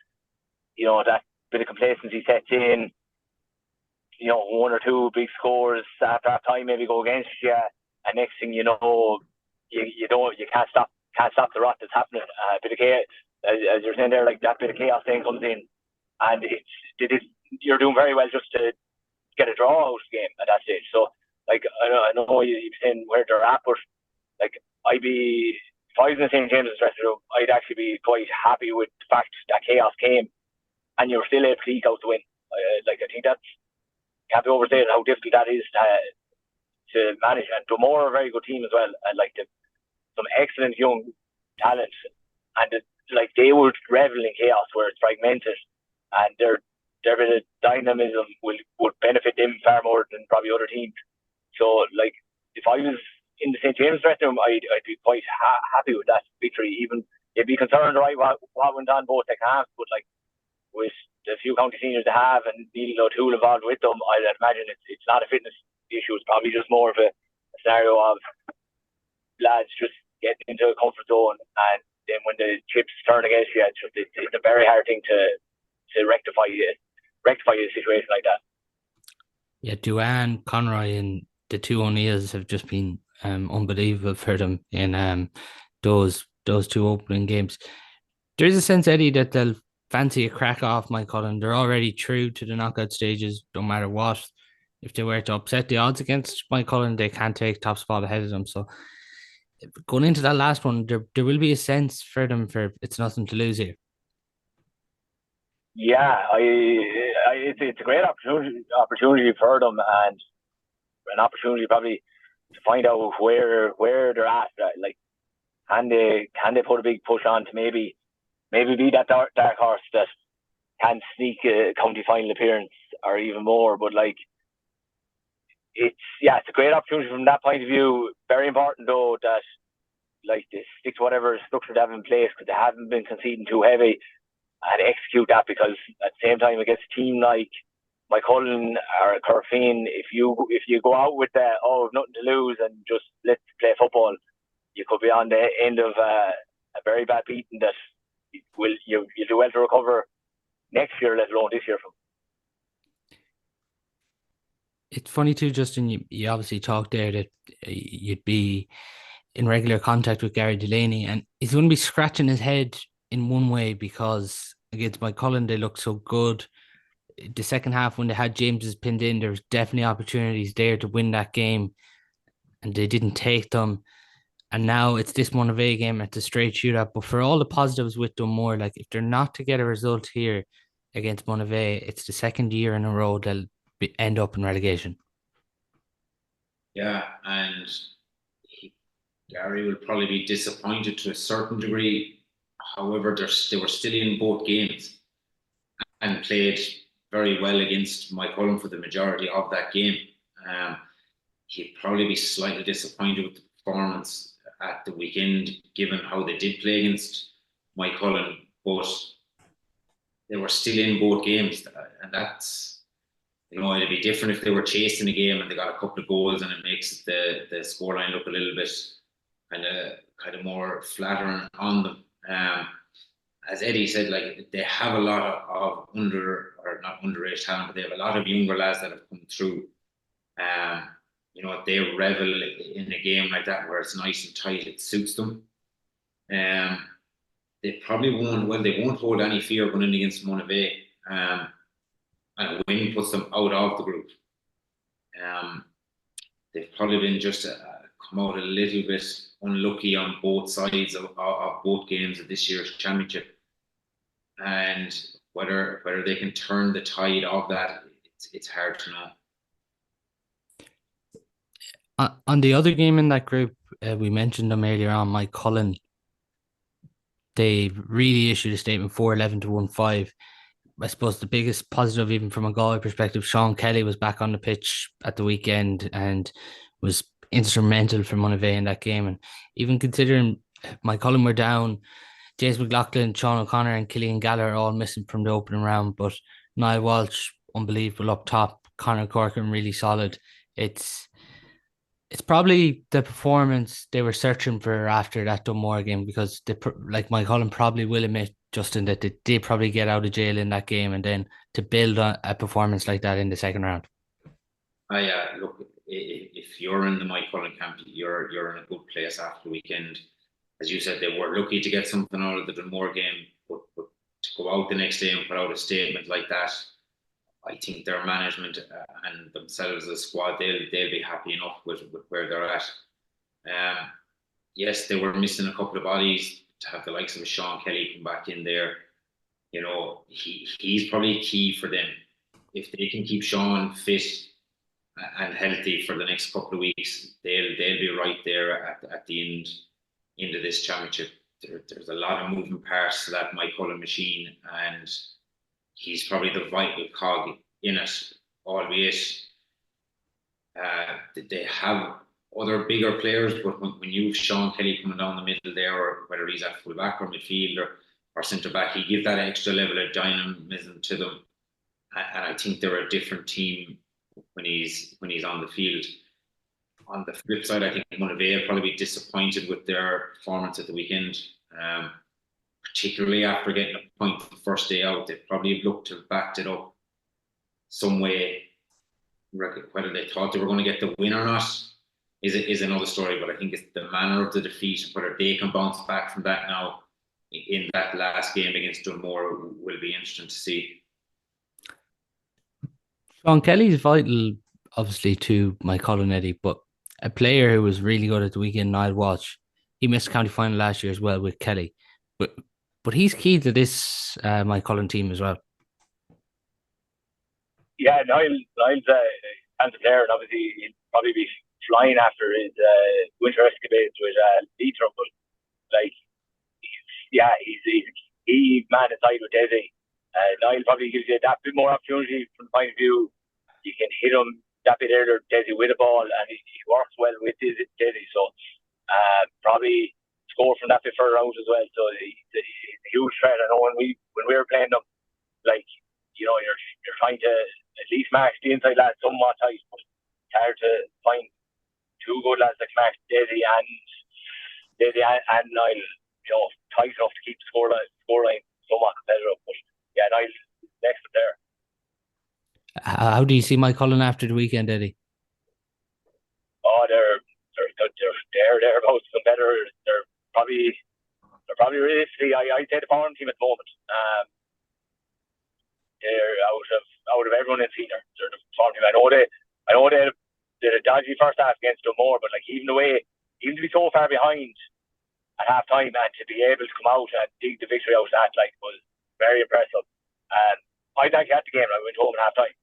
That bit of complacency sets in. One or two big scores after half time maybe go against you, and next thing you know, you can't stop the rot that's happening. A bit of chaos, as you're saying there, like that bit of chaos thing comes in, and you're doing very well just to get a draw out of the game at that stage. So, like, I know you're saying where they're at, but like, if I was in the St James's dressing room, I'd actually be quite happy with the fact that chaos came and you're still able to eke out the win. I think that's can't be overstated how difficult that is to manage. And Dunmore are a very good team as well, and like some excellent young talent, and they would revel in chaos where it's fragmented, and their bit of dynamism would benefit them far more than probably other teams. So, like, if I was in the St James dressing room, I'd be quite happy with that victory. Even you'd be concerned, right, what went on both second halves, but like with the few county seniors they have and Neil O'Toole involved with them, I'd imagine it's not a fitness issue. It's probably just more of a scenario of lads just getting into a comfort zone, and then when the chips turn against you, it's a very hard thing to rectify a situation like that. Yeah, Duane, Conroy, and the two O'Neills have just been unbelievable for them in those two opening games. There is a sense, Eddie, that they'll fancy a crack off Mike Cullen. They're already through to the knockout stages, no matter what. If they were to upset the odds against Mike Cullen, they can't take top spot ahead of them. So going into that last one, there will be a sense for them for it's nothing to lose here. Yeah, it's a great opportunity for them, and an opportunity probably to find out where they're at. Like, can they put a big push on to maybe be that dark horse that can sneak a county final appearance or even more? But like, it's a great opportunity from that point of view. Very important though that like they stick to whatever structure they have in place, because they haven't been conceding too heavy, and execute that, because at the same time against a team like Cullen or Corfin, if you go out with that, nothing to lose and just let's play football, you could be on the end of a very bad beating that you'll do well to recover next year, let alone this year from. It's funny too, Justin, you obviously talked there that you'd be in regular contact with Gary Delaney, and he's going to be scratching his head in one way because against Mike Cullen, they looked so good. The second half, when they had James's pinned in, there was definitely opportunities there to win that game, and they didn't take them. And now it's this Monterey game. It's a straight shootout. But for all the positives with Dunmore, like if they're not to get a result here against Monterey, it's the second year in a row they'll end up in relegation. Yeah, and Gary will probably be disappointed to a certain degree. However, they were still in both games and played very well against Mike Cullen for the majority of that game. He'd probably be slightly disappointed with the performance at the weekend, given how they did play against Mike Cullen, but they were still in both games, and that's, it'd be different if they were chasing a game and they got a couple of goals, and it makes the scoreline look a little bit kind of more flattering on them. As Eddie said, like they have a lot of not underage talent, but they have a lot of younger lads that have come through. they revel in a game like that where it's nice and tight. It suits them. They probably won't. Well, they won't hold any fear going in against Monivea. And a win puts them out of the group. They've probably been just come out a little bit unlucky on both sides of both games of this year's championship, and whether they can turn the tide of that, it's hard to know. On the other game in that group, we mentioned them earlier on, Mike Cullen. They really issued a statement 4-11 to 1-5. I suppose the biggest positive, even from a Galway perspective, Sean Kelly was back on the pitch at the weekend and was instrumental for Monivea in that game. And even considering Mike Cullen were down, James McLaughlin, Sean O'Connor and Killian Gallagher are all missing from the opening round, but Niall Walsh, unbelievable up top. Conor Corcoran, really solid. It's probably the performance they were searching for after that Dunmore game, because like Mike Cullen probably will admit, Justin, that they did probably get out of jail in that game, and then to build on a performance like that in the second round. Look, if you're in the Mike Cullen camp, you're in a good place after the weekend. As you said, they were lucky to get something out of the Dunmore game, but to go out the next day and put out a statement like that, I think their management and themselves as a squad, they'll be happy enough with where they're at. Yes, they were missing a couple of bodies. To have the likes of Sean Kelly come back in there, he's probably key for them. If they can keep Sean fit and healthy for the next couple of weeks, they'll be right there at the end of this championship. There's a lot of moving parts to that Mike Cullen machine, and he's probably the vital cog in it, albeit they have other bigger players, but when you've Sean Kelly coming down the middle there, or whether he's at full back or midfield or centre back, he gives that extra level of dynamism to them, and I think they're a different team when he's on the field. On the flip side, I think Monivea will probably be disappointed with their performance at the weekend, particularly after getting a point the first day out. They probably have looked to have backed it up some way. Whether they thought they were going to get the win or not is another story, but I think it's the manner of the defeat, whether they can bounce back from that now in that last game against Dunmore will be interesting to see. Sean Kelly is vital, obviously, to Mike Cullen, Eddie, but a player who was really good at the weekend, Niall Walsh, he missed the county final last year as well with Kelly, but he's key to this Mike Cullen team as well. Yeah, Niall's hands there, and obviously he'll probably be flying after his winter escapades with Leitrim, but he's he man inside with Desi. Niall probably gives you that bit more opportunity from the point of view you can hit him that bit earlier, Desi, with a ball, and he works well with Desi, so probably score from that bit further out as well. So he's a huge threat. I know when we were playing them, you're trying to at least match the inside lads somewhat tight, but it's hard to find two good lads like match Desi and Niall, tight enough to keep the scoreline somewhat competitive. But yeah, Niall next up there. How do you see Mike Cullen after the weekend, Eddie? Oh, they're thereabouts competitors. They're probably realistically, I'd say the bottom team at the moment. They're out of everyone in senior. They're the bottom team. I know they did a dodgy first half against Dunmore, but even to be so far behind at half time and to be able to come out and dig the victory out of that was very impressive. I'd actually at the game. I went home at half time.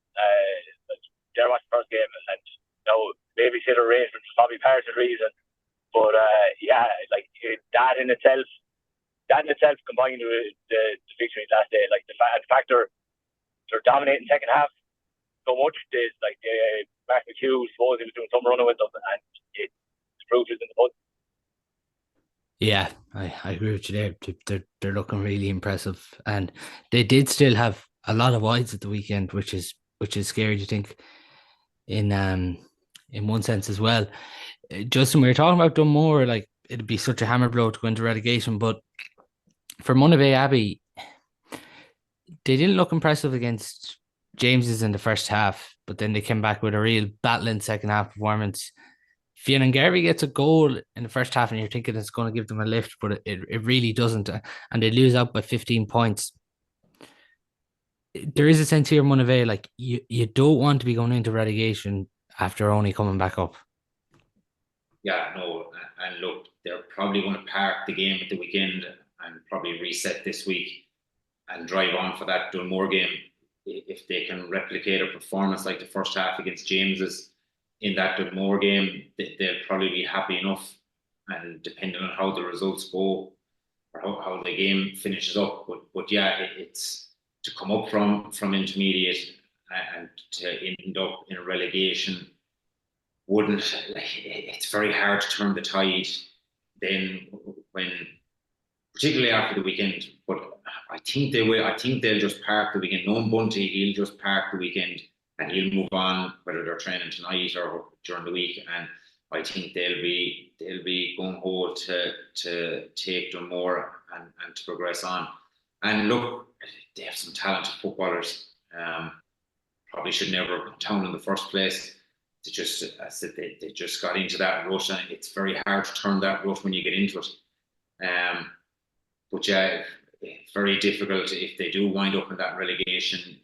There was the first game, and babysitter arrangement was probably part of the reason. But that in itself combined with the victory last day, the fact they're dominating second half so much. Mark McHugh, suppose he was doing some running with them, and the proof is in the pudding. Yeah, I agree with you there. They're looking really impressive, and they did still have a lot of wides at the weekend, which is scary to think in one sense as well. Justin, we were talking about Dunmore, it'd be such a hammer blow to go into relegation, but for Monivea Abbey, they didn't look impressive against James's in the first half. but then they came back with a real battling second half performance. Fionn Garvey gets a goal in the first half, and you're thinking it's going to give them a lift, but it really doesn't, and they lose out by 15 points. There is a sense here, Monavea, like you don't want to be going into relegation after only coming back up. Yeah, no, and look, they're probably going to park the game at the weekend and probably reset this week and drive on for that Dunmore game. If they can replicate a performance like the first half against James's in that Dunmore game, they'll probably be happy enough. And depending on how the results go or how the game finishes up, but yeah, it's to come up from intermediate and to end up in a relegation it's very hard to turn the tide then when, particularly after the weekend. But I think they will. I think they'll just park the weekend. Noam Bunty, he'll just park the weekend and he'll move on, whether they're training tonight or during the week. And I think they'll be gung ho to take Dunmore and to progress on. And look, they have some talented footballers. Probably should never have come down in the first place. They just got into that rut, and it's very hard to turn that rut when you get into it. But yeah, it's very difficult if they do wind up in that relegation.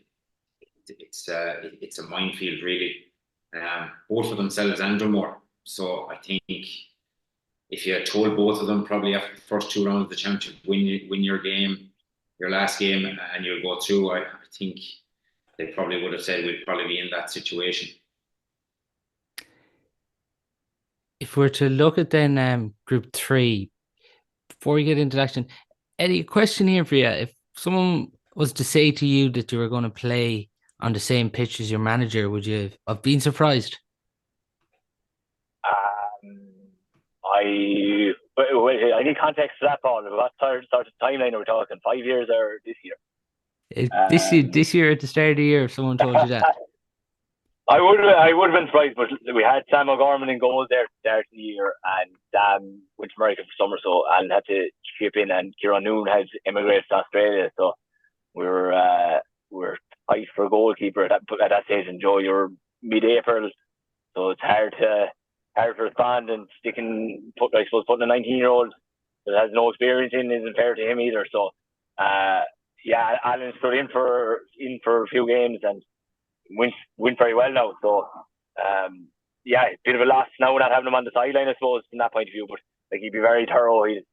It's a minefield, really, both for themselves and Dunmore. So I think if you had told both of them probably after the first two rounds of the championship, win your game, your last game, and you'll go through, I think they probably would have said we'd probably be in that situation. If we're to look at then Group 3, before we get into the action, Eddie, a question here for you. If someone was to say to you that you were going to play on the same pitch as your manager, would you have been surprised? I need context for that, Paul. What sort of timeline are we talking? 5 years or this year? This year at the start of the year, if someone told you that. I would have been surprised, but we had Sam O'Gorman in goals there at the start of the year, and Sam went to America for summer, so and had to chip in, and Kieran Noon had emigrated to Australia, so we were tight for a goalkeeper at that stage. And Joe, you're mid-April, so it's hard to respond, and putting a 19-year-old that has no experience in isn't fair to him either. So yeah, Alan stood in for a few games and went very well now. So yeah, a bit of a loss now not having him on the sideline, I suppose, from that point of view. But like, he'd be very thorough. It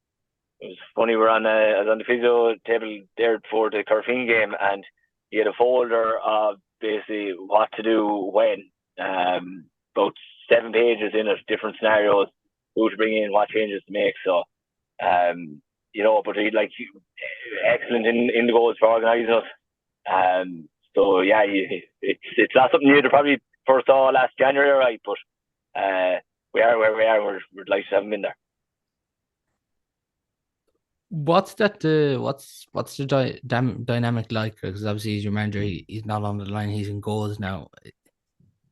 was funny, I was on the physio table there before the Carfin game, and he had a folder of basically what to do when, about 7 pages in it, different scenarios, who to bring in, what changes to make. So but he excellent in the goals for organising us. So yeah, it's not something you'd probably first saw last January, right? But we are where we are. We're delighted to have him in there. What's the dynamic like? Because obviously he's your manager. He's not on the line. He's in goals now.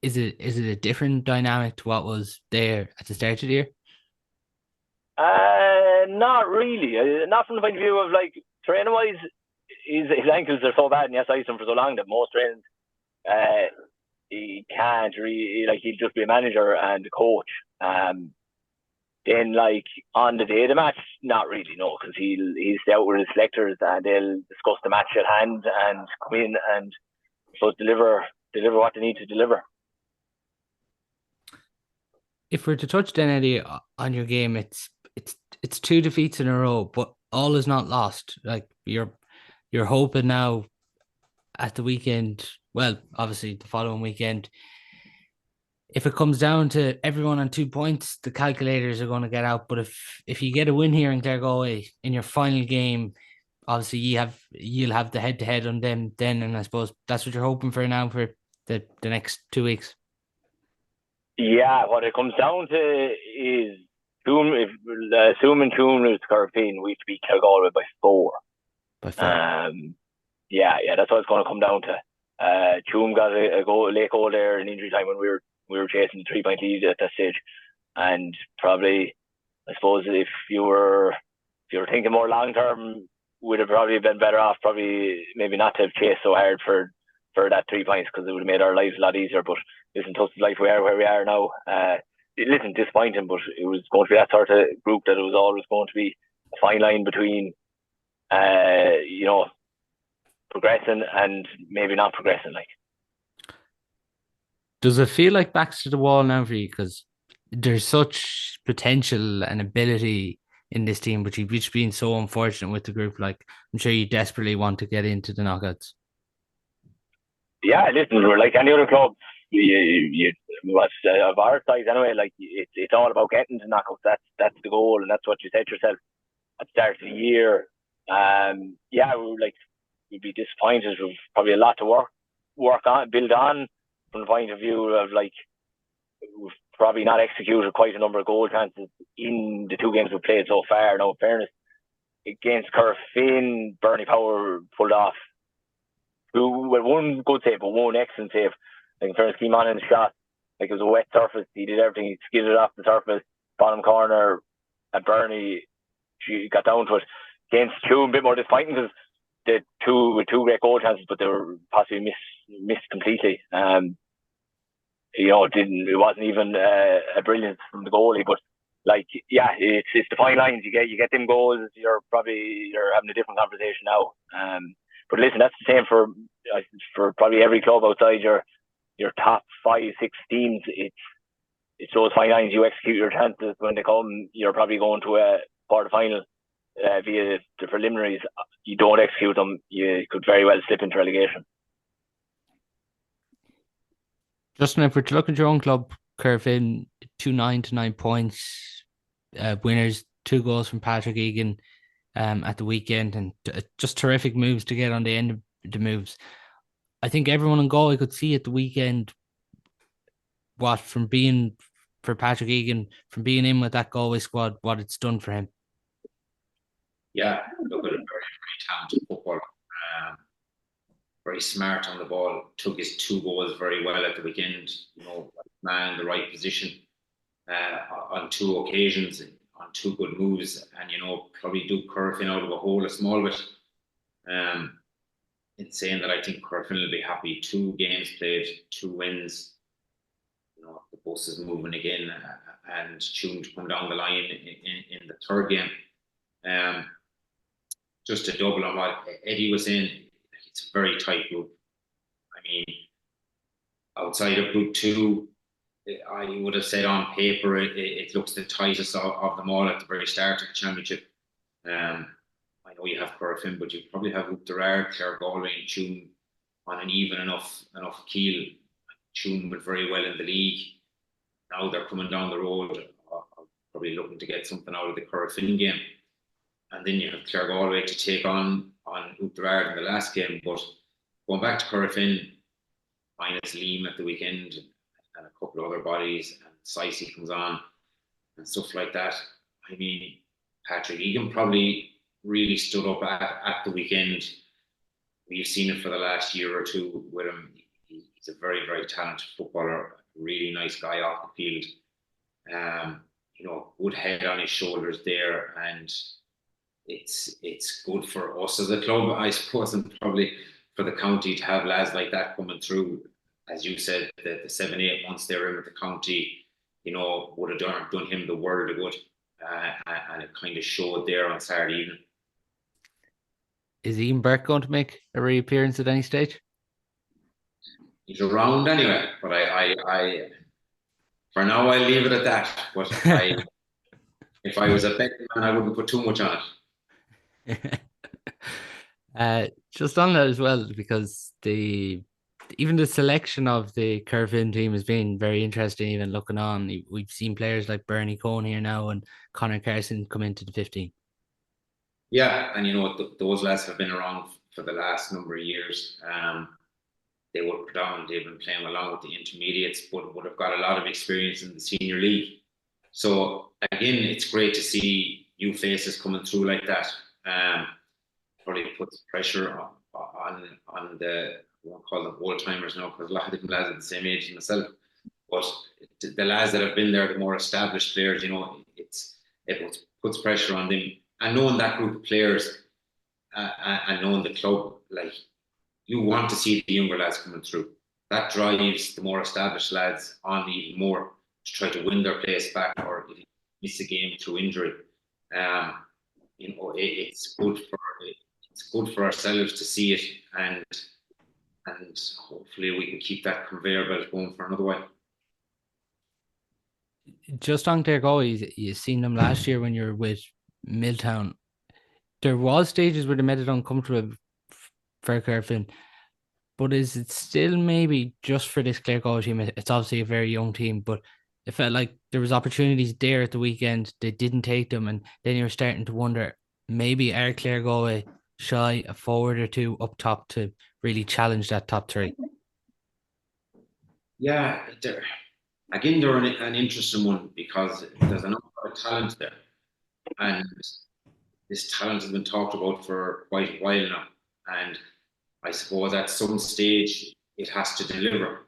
Is it a different dynamic to what was there at the start of the year? Not really. Not from the point of view of training wise. His ankles are so bad, and he has iced them for so long that most trainings he can't really, he'll just be a manager and a coach. Then on the day of the match, not really, no, because he'll stay out with his selectors and they'll discuss the match at hand and come in and so deliver what they need to deliver. If we're to touch then, Eddie, on your game, it's 2 defeats in a row, but all is not lost. Like you're hoping now at the weekend, well, obviously the following weekend, if it comes down to everyone on 2 points, the calculators are going to get out. But if you get a win here in Claregalway in your final game, obviously you'll have the head-to-head on them then, and I suppose that's what you're hoping for now for the next 2 weeks. Yeah, what it comes down to is assuming Coombe is Carfin, we have to beat Kilconly by 4. By 4. Yeah, that's what it's going to come down to. Coombe got a late goal there in injury time when we were chasing the 3-point lead at that stage, and probably, I suppose, if you were thinking more long term, would have probably been better off maybe not to have chased so hard for for that 3 points, because it would have made our lives a lot easier. But listen, tough life, we are where we are now. Listen, disappointing, but it was going to be that sort of group that it was always going to be a fine line between, progressing and maybe not progressing. Like, does it feel like backs to the wall now for you? Because there's such potential and ability in this team, but you've just been so unfortunate with the group. Like, I'm sure you desperately want to get into the knockouts. Yeah, listen, we're like any other club. Of our size anyway, like it's all about getting to knockouts. That's the goal, and that's what you set yourself at the start of the year. We'd be disappointed. We've probably a lot to work on, build on, from the point of view of, like, we've probably not executed quite a number of goal chances in the 2 games we've played so far. Now, in fairness, against Corofin, Bernie Power pulled off one good save, but one excellent save. Like, in fairness, came on in the shot. Like, it was a wet surface. He did everything. He skidded off the surface, bottom corner, and Bernie, she got down to it. Against Tuam, a bit more disappointing, because the two great goal chances, but they were possibly missed completely. It wasn't even a brilliance from the goalie, but it's the fine lines. You get them goals, you're having a different conversation now. But listen, that's the same for probably every club outside your top 5-6 teams. It's those fine lines. You execute your chances when they come. You're probably going to a quarter final via the preliminaries. You don't execute them, you could very well slip into relegation. Justin, if we're to look at your own club, Corofin, 2-9 to 9 points, winners, 2 goals from Patrick Egan at the weekend, and just terrific moves to get on the end of the moves. I think everyone in Galway could see at the weekend for Patrick Egan, from being in with that Galway squad, what it's done for him. Yeah, look at a very, very talented footballer. Very smart on the ball. Took his 2 goals very well at the weekend. Man in the right position on 2 occasions, on 2 good moves, and probably do Corofin out of a hole a small bit. In saying that, I think Corofin will be happy. 2 games played, 2 wins. The bus is moving again, and tuned to come down the line in the 3rd game. Just to double on what Eddie was saying, it's a very tight group. I mean, outside of Group 2, I would have said on paper it looks the tightest of them all at the very start of the championship. I know you have Corofin, but you probably have Upderard, Clare Galway, and Tuam on an even enough keel. Tuam went very well in the league. Now they're coming down the road, probably looking to get something out of the Corofin game. And then you have Clare Galway to take on Upderard in the last game. But going back to Corofin, minus Liam at the weekend, and a couple of other bodies, and Sicey comes on, and stuff like that. I mean, Patrick Egan probably really stood up at the weekend. We've seen it for the last year or 2 with him. He's a very, very talented footballer, a really nice guy off the field. Good head on his shoulders there, and it's good for us as a club, I suppose, and probably for the county to have lads like that coming through. As you said, the 7-8 months they were in with the county, would have done him the world of good, and it kind of showed there on Saturday evening. Is Ian Burke going to make a reappearance at any stage? He's around anyway, but I for now I'll leave it at that. But if I was a betting man, I wouldn't put too much on it. Just on that as well, because even the selection of the Corofin team has been very interesting. Even looking on, we've seen players like Bernie Cohn here now and Conor Carson come into the 15. Yeah, and those lads have been around for the last number of years. They would predominantly have been playing along with the intermediates, but would have got a lot of experience in the senior league. So again, it's great to see new faces coming through like that. Probably puts pressure on the, I won't call them old timers now, because a lot of different lads are the same age as myself. But the lads that have been there, the more established players, it puts pressure on them. And knowing that group of players and knowing the club, like, you want to see the younger lads coming through. That drives the more established lads on even more to try to win their place back, or if you miss a game through injury. It's good for ourselves to see it, and hopefully we can keep that conveyor belt going for another while. Just on Kilconly, you seen them last year when you were with Milltown. There was stages where they made it uncomfortable for Clifden, but is it still maybe just for this Kilconly team? It's obviously a very young team, but it felt like there was opportunities there at the weekend. They didn't take them, and then you're starting to wonder, maybe are Kilconly shy a forward or two up top to really challenge that top three? Yeah, they're an interesting one, because there's an awful lot of talent there, and this talent has been talked about for quite a while now, and I suppose at some stage it has to deliver.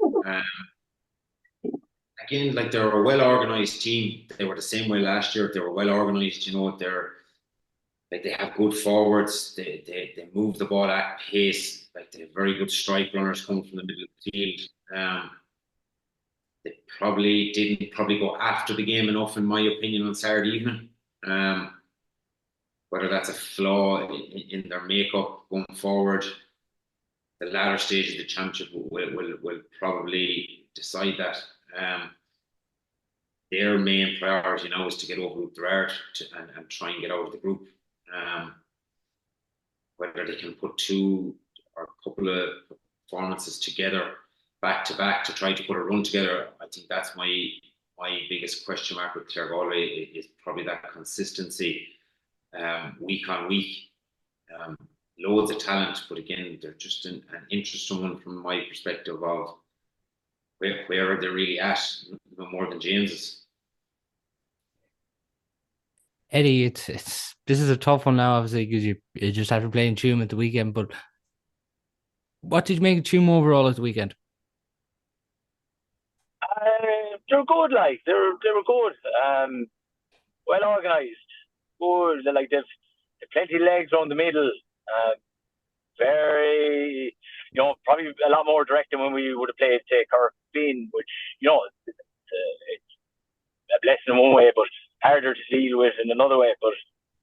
Again, like, they're a well-organised team. They were the same way last year. They were well-organised. They have good forwards. They move the ball at pace. Like, they have very good strike runners coming from the middle of the field. They probably didn't go after the game enough, in my opinion, on Saturday evening. Whether that's a flaw in their makeup going forward, the latter stage of the championship will probably decide that. Their main priority now is to get over Group Gerard and try and get out of the group. Whether they can put two or a couple of performances together back to back to try to put a run together, I think that's my biggest question mark with Kilconly, is probably that consistency week on week. Loads of talent, but again, they're just an interesting one from my perspective of where are they really at, no more than James's. Eddie, this is a tough one now, obviously, because you just after playing Tuam at the weekend. But what did you make of Tuam overall at the weekend? They're good, like they were good. Well organised, good. They've plenty of legs around the middle. Very, probably a lot more direct than when we would have played, say, Corfin, which it's a blessing in one way, but harder to deal with in another way. But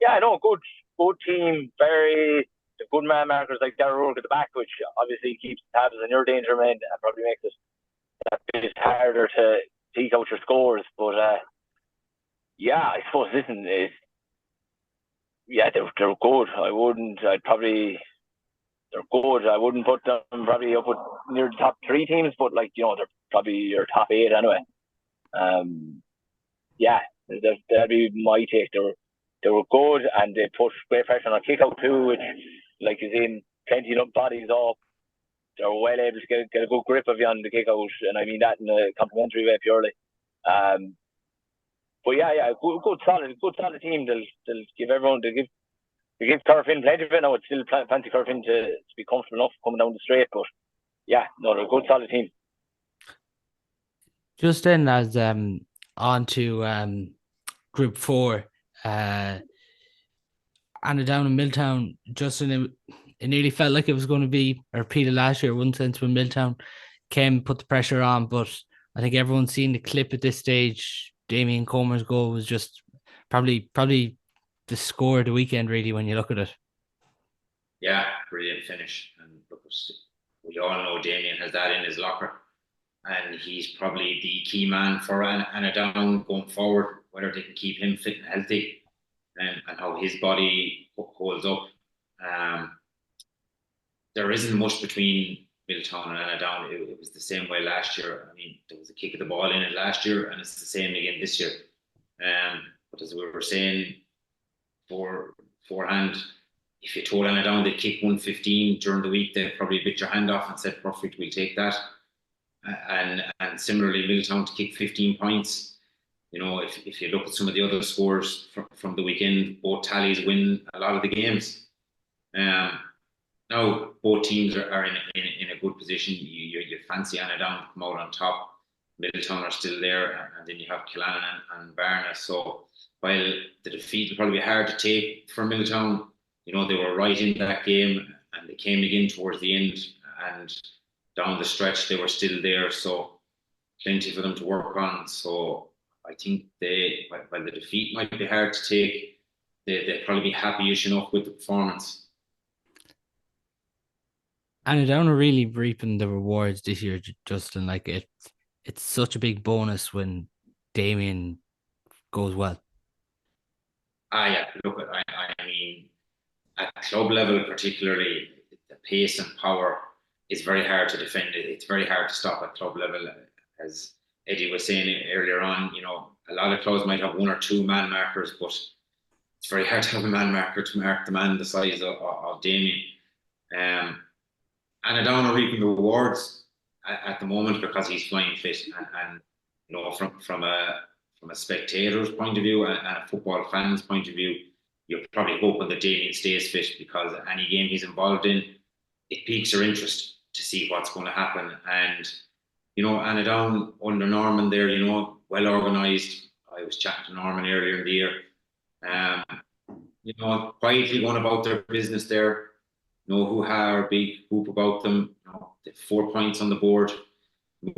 yeah, good team. Very good man markers like Darragh Rourke at the back, which obviously keeps tabs on your danger men and probably makes it that bit harder to eke out your scores. But yeah, I suppose they're good. They're good. I wouldn't put them probably up with near the top three teams, but they're probably your top 8 anyway. Yeah, that'd be my take. They were good, and they put great pressure on a kick out too, which is in plenty of bodies up. They're well able to get a good grip of you on the kick out, and I mean that in a complimentary way purely. But yeah, good solid team. They'll give everyone. They give Corfin plenty of it now. It's still plenty Corfin to be comfortable enough coming down the straight, but yeah, they're a good solid team. Just then, as on to Group 4, and down in Milltown, Justin, it nearly felt like it was going to be a repeat of last year, one sense, when Milltown put the pressure on, but I think everyone's seen the clip at this stage. Damien Comer'S goal was just probably the score of the weekend, really, when you look at it. Yeah, brilliant finish. And look, we all know Damien has that in his locker, and he's probably the key man for Annadown going forward, whether they can keep him fit and healthy, and how his body holds up. There isn't much between Milltown and Annadown. It was the same way last year. I mean, there was a kick of the ball in it last year, and it's the same again this year. But as we were saying beforehand, if you told Annadown they'd kick 115 during the week, they'd probably bit your hand off and said, perfect, we'll take that. And similarly, Milltown to kick 15 points. If you look at some of the other scores from the weekend, both tallies win a lot of the games. Now both teams are in a good position. You fancy Annadown to come out on top. Milltown are still there, and then you have Killannon and Barna. So while the defeat will probably be hard to take for Milltown, they were right in that game, and they came again towards the end. and down the stretch they were still there, so plenty for them to work on. So I think while the defeat might be hard to take, they'd probably be happy-ish enough with the performance. And Down are really reaping the rewards this year, Justin. Like it's such a big bonus when Damien goes well. Yeah, look, I mean, at club level particularly, the pace and power is very hard to defend. It's very hard to stop at club level. As Eddie was saying earlier on, a lot of clubs might have one or two man markers, but it's very hard to have a man marker to mark the man the size of Damien. And Down are reaping the rewards at the moment because he's flying fit, and from a spectator's point of view and a football fan's point of view, you're probably hoping that Damien stays fit, because any game he's involved in, it piques your interest to see what's going to happen. And Down under Norman there, well organised. I was chatting to Norman earlier in the year. Quietly going about their business there. No hoo-ha or big hoop about them. They have 4 points on the board,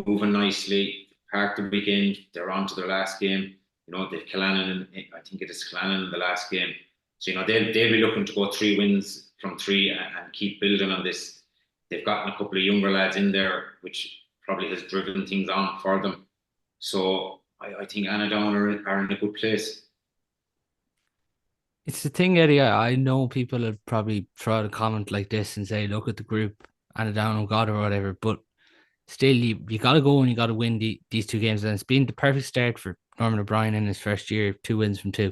moving nicely. Park the weekend, they're on to their last game. They've Killannon, I think it is Killannon in the last game. So, they'll be looking to go 3 wins from 3 and keep building on this. They've gotten a couple of younger lads in there, which probably has driven things on for them. So I think Down are in a good place. It's the thing, Eddie. I know people would probably throw out a comment like this and say, look at the group, Down got or whatever, but still, you got to go and you got to win these 2 games. And it's been the perfect start for Norman O'Brien in his first year, 2 wins from 2.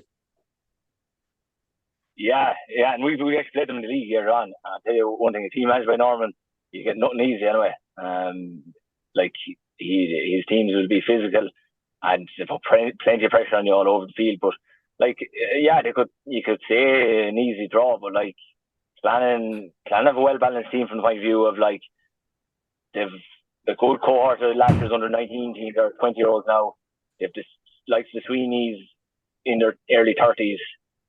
Yeah, and we actually played them in the league year on. I'll tell you one thing: a team managed by Norman, you get nothing easy anyway. Like his teams will be physical, and they put plenty of pressure on you all over the field. But you could say an easy draw, but like Killannon have a well balanced team from the point of view of like they've a good cohort of last year's under 19 team. They're 20-year-olds now. They've the Sweeneys in their early 30s.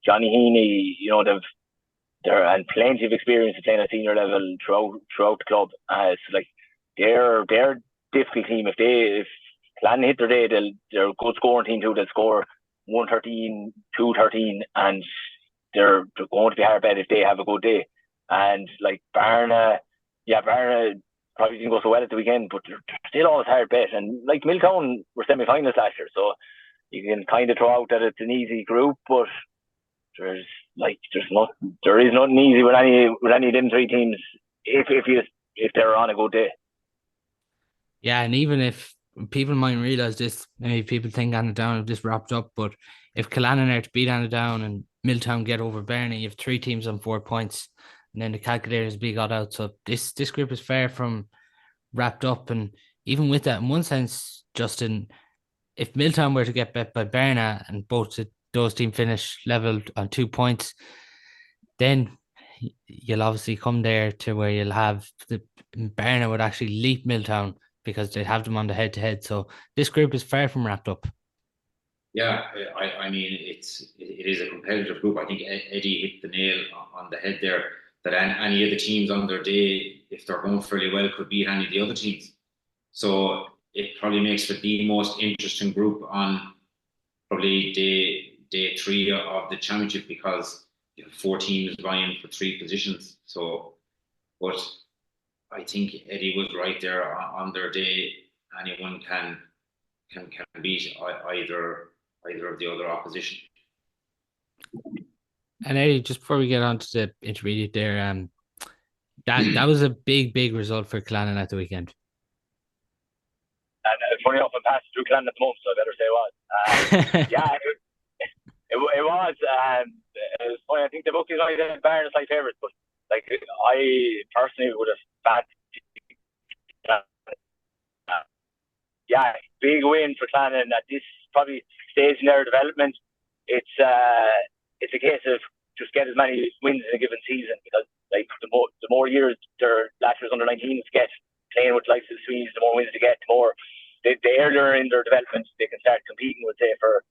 Johnny Heaney, they're and plenty of experience playing at senior level throughout the club. So like they're a difficult team. If Killannon hit their day, they're a good scoring team too. They'll score 113, 213, and they're going to be hard bet if they have a good day. And like Barna probably didn't go so well at the weekend, but they're still always hard bet. And like Milltown were semi-finalists last year, so you can kind of throw out that it's an easy group, but there is nothing easy with any of them 3 teams if they're on a good day. Yeah, and even if people might realise this, maybe people think Down have just wrapped up, but if Killannon are to beat Down and Milltown get over Barney, you have 3 teams on 4 points, and then the calculators be got out. So this group is far from wrapped up. And even with that, in one sense, Justin, if Milltown were to get bet by Barna and both those teams finish level on 2 points, then you'll obviously come there to where you'll have Barna would actually leap Milltown because they'd have them on the head-to-head. So this group is far from wrapped up. Yeah, I mean, it is a competitive group. I think Eddie hit the nail on the head there, that any of the teams on their day, if they're going fairly well, could beat any of the other teams. So it probably makes it the most interesting group on probably day 3 of the championship, because you have 4 teams vying for 3 positions. So, but I think Eddie was right there on their day. Anyone can beat either of the other opposition. And Eddie, just before we get on to the intermediate there, that was a big result for Killannon at the weekend. And funny enough, I'm passing through Killannon at the moment, so I better say it was. It was. It was funny. I think the bookies only said Barnes like favourites, but like I personally would have fancied. Big win for Killannon at this probably stage in their development. It's a case of just get as many wins in a given season, because like the more years their last year's under 19s get playing with likes of the Swedes, the more wins they get, the more the earlier in their development they can start competing with, say, for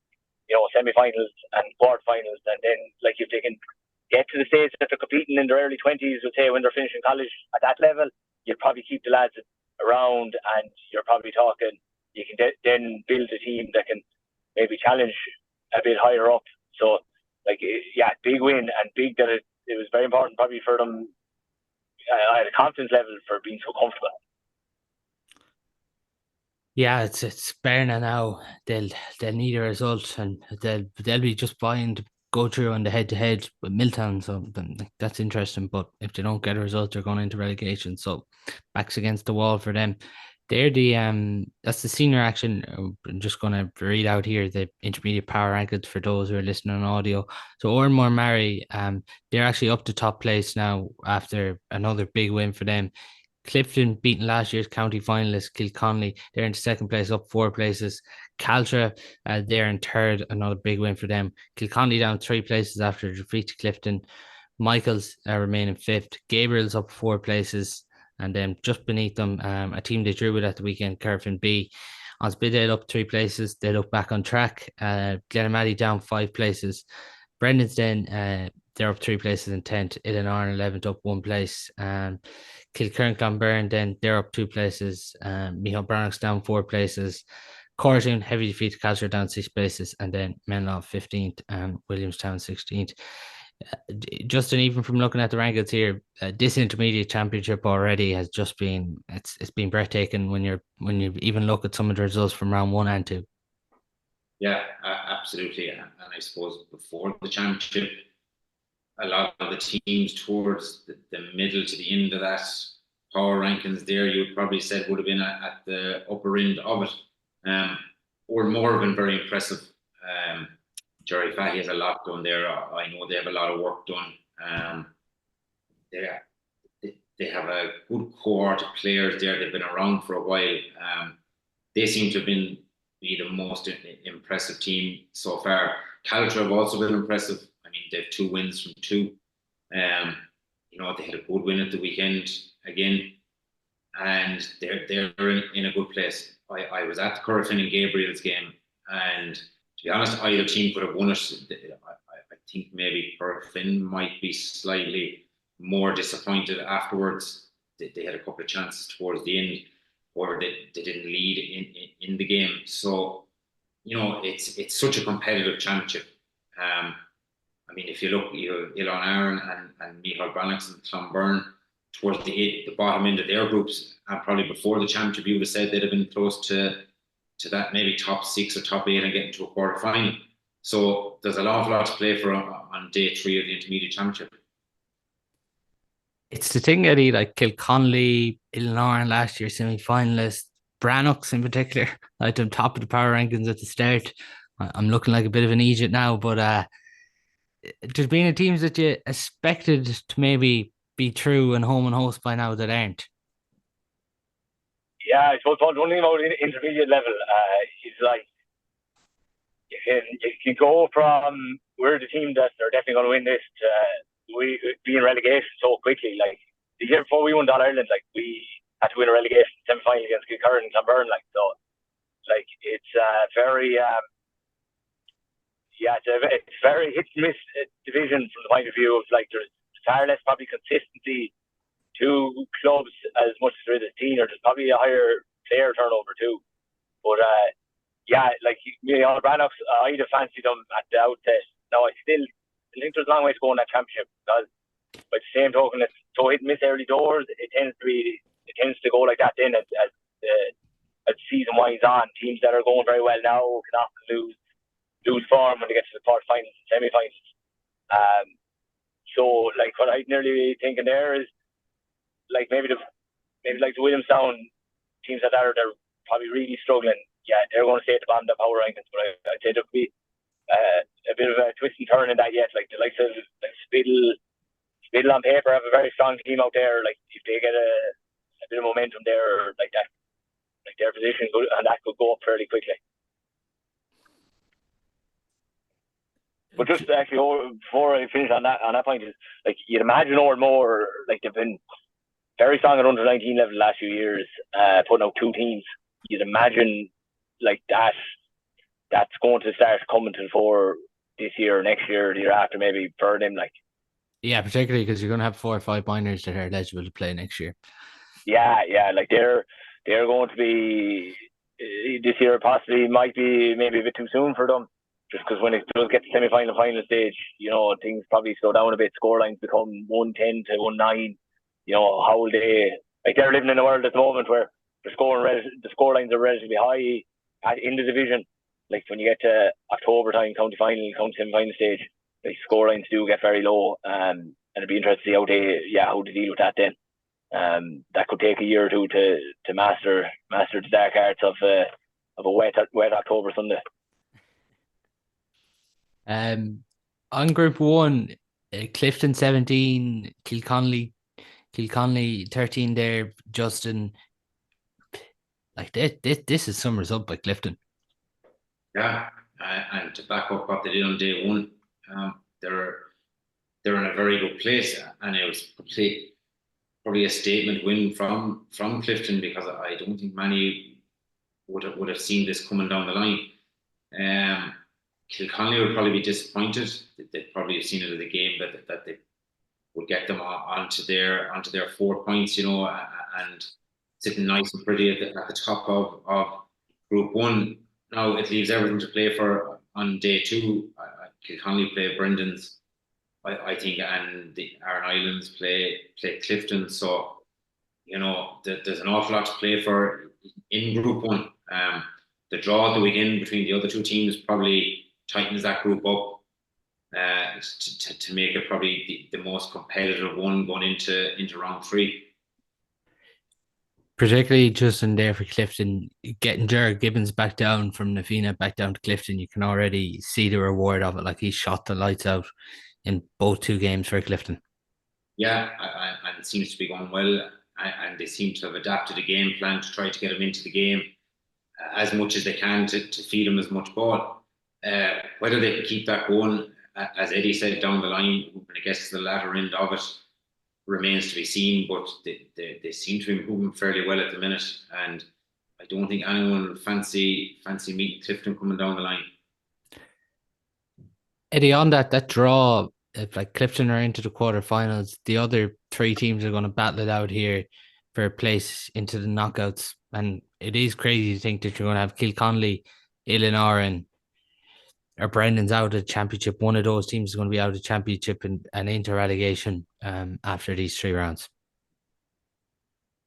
semi-finals and quarter-finals. And then like if they can get to the stage that they're competing in their early 20s, say when they're finishing college at that level, you'll probably keep the lads around, and you're probably talking you can then build a team that can maybe challenge a bit higher up. So, like, big win, and big that it was very important probably for them at a confidence level for being so comfortable. Yeah, it's Berna now. They'll need a result, and they'll be just buying to go through on the head-to-head with Milltown. So that's interesting. But if they don't get a result, they're going into relegation. So backs against the wall for them. They're that's the senior action. I'm just going to read out here the intermediate power rankings for those who are listening on audio. So Oranmore Mary, they're actually up to top place now after another big win for them. Clifden beating last year's county finalist Kilconly. They're in second place, up 4 places. Caltra, they're in third, another big win for them. Kilconly down 3 places after a defeat to Clifden. Michael's remain in 5th. Gabriel's up 4 places. And then just beneath them, a team they drew with at the weekend, Kerfin B. Osbidale up 3 places. They look back on track. Glenamady down 5 places. Brendan's then they're up 3 places in 10th. Illinois 11th, up 1 place. Kilkerran then they're up 2 places. Michal Brannock's down 4 places. Cortown, heavy defeat to Castor, down 6 places. And then Menlo 15th and Williamstown 16th. Justin, even from looking at the rankings here, this intermediate championship already has just been it's been breathtaking when you even look at some of the results from round 1 and 2. Yeah, absolutely. And I suppose before the championship, a lot of the teams towards the middle to the end of that power rankings there, you would probably said would have been at the upper end of it. Or more have been very impressive. Jerry Fahey has a lot done there. I know they have a lot of work done. They have a good cohort of players there. They've been around for a while. They seem to have be the most impressive team so far. Caltra have also been impressive. I mean, they have 2 wins from 2. They had a good win at the weekend again, and they're in a good place. I was at the Corofin and Gabriel's game, and to be honest, either team could have won it. I think maybe Corofin might be slightly more disappointed afterwards. They had a couple of chances towards the end, or they didn't lead in the game. So, it's such a competitive championship. I mean, if you look, Ilan Aaron and Michal Brannock and Clonberne towards the bottom end of their groups, and probably before the championship, you would have said they'd have been close to that, maybe top 6 or top 8 and getting to a quarter final. So there's an awful lot to play for on day 3 of the intermediate championship. It's the thing, Eddie, like Kilconly, Illinois last year semi-finalist, Brannock's in particular, like on top of the power rankings at the start. I'm looking like a bit of an Egypt now, but there's been teams that you expected to maybe be through and home and host by now that aren't. Yeah, I suppose one thing about intermediate level is like you can go from we're the team that are definitely going to win this to we being relegation so quickly. Like the year before we won All Ireland, like we had to win a relegation semi-final against Kilconly and Clonberne. Like so, like it's very it's very hit and miss division from the point of view of like there's far less probably consistency to clubs as much as there is a team, or there's probably a higher player turnover too. But like Brannocks, I'd have fancied them at the outset. Now I think there's a long way to go in that championship because by the same token, it's so hit and miss early doors. It tends to go like that. Then as the season winds on, teams that are going very well now can often lose form when they get to the quarterfinals and semi-finals. So like what I'm nearly thinking there is like maybe like the Williamstown teams that are they're probably really struggling. Yeah, they're going to stay at the bottom of the power rankings, but I'd say there could be a bit of a twist and turn in that yet. Like the likes of Spittle on paper have a very strong team out there. Like if they get a bit of momentum there like that, like their position and that could go up fairly quickly. But just actually, before I finish on that point, is like you'd imagine more like they've been very strong at under 19 level the last few years, putting out 2 teams. You'd imagine like that's going to start coming to the fore this year, or next year, or the year after, maybe for them. Like, yeah, particularly because you're going to have 4 or 5 minors that are eligible to play next year. Yeah. Like they're going to be this year. Possibly might be maybe a bit too soon for them. Just because when it does get to semi-final, final stage, things probably slow down a bit. Scorelines become 110 to 19. How will they? Like they're living in a world at the moment where the scorelines are relatively high in the division. Like when you get to October time, county final, county semi-final stage, like scorelines do get very low. And it'd be interesting to see how to deal with that then. That could take a year or two to master the dark arts of a wet October Sunday. On Group 1, Clifden 17, Kilconly 13 there. Justin, like this is some result by Clifden. Yeah, and to back up what they did on day one, they're in a very good place, and it was probably a statement win from Clifden, because I don't think many would have seen this coming down the line. Kilconly would probably be disappointed. They'd probably have seen it in the game that they would get them onto their 4 points, and sitting nice and pretty at the top of Group 1. Now it leaves everything to play for on day 2. Kilconly play Brendan's, I think, and the Aran Islands play Clifden. So there's an awful lot to play for in Group 1. The draw at the weekend between the other two teams probably tightens that group up to make it probably the most competitive one going into round 3. Particularly just in there for Clifden, getting Jared Gibbons back down from Navina back down to Clifden, you can already see the reward of it. Like he shot the lights out in both 2 games for Clifden. Yeah, and it seems to be going well, and they seem to have adapted a game plan to try to get him into the game as much as they can to feed him as much ball. Whether they can keep that going, as Eddie said, down the line, when it gets to the latter end of it, remains to be seen. But they seem to be moving fairly well at the minute, and I don't think anyone would fancy meeting Clifton coming down the line. Eddie, on that draw, if like Clifton are into the quarterfinals, the other 3 teams are going to battle it out here for a place into the knockouts. And it is crazy to think that you're going to have Kilconly, Illinois, or Brendan's out of the championship. One of those teams is going to be out of the championship and into relegation after these 3 rounds.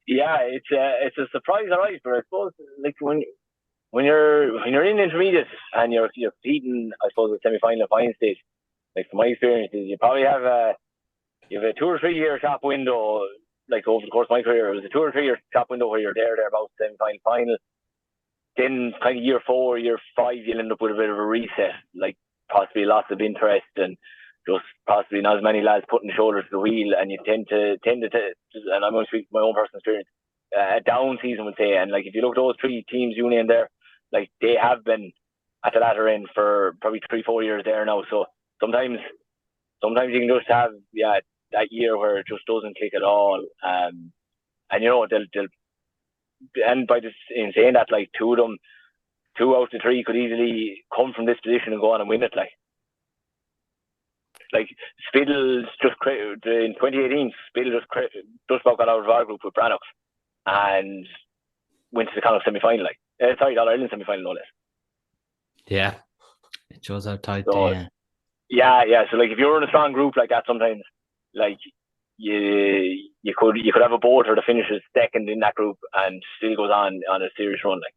Yeah, it's a surprise, all right. But I suppose like when you're in intermediate and you're competing, I suppose, the semi-final and final stage. Like from my experiences, you probably have a 2 or 3 year shop window. Like over the course of my career, it was a 2 or 3 year shop window where you're there about semi-final, final. Then kind of year 4, year 5, you'll end up with a bit of a reset, like possibly lots of interest and just possibly not as many lads putting the shoulder to the wheel, and you tend to, and I'm going to speak from my own personal experience, a down season would say. And like if you look at those 3 teams you named there, like they have been at the latter end for probably 3-4 years there now. So sometimes you can just have that year where it just doesn't click at all, and they'll and by this, in saying that, like 2 out of the 3 could easily come from this position and go on and win it. Like Spiddle's just in 2018, Spiddle just about got out of our group with Brannock and went to the Connacht semi-final. All-Ireland semi-final, no less. Yeah, it shows how tight so, they are. Yeah. So like if you're in a strong group like that, sometimes like you could have a boater that finishes second in that group and still goes on a serious run. Like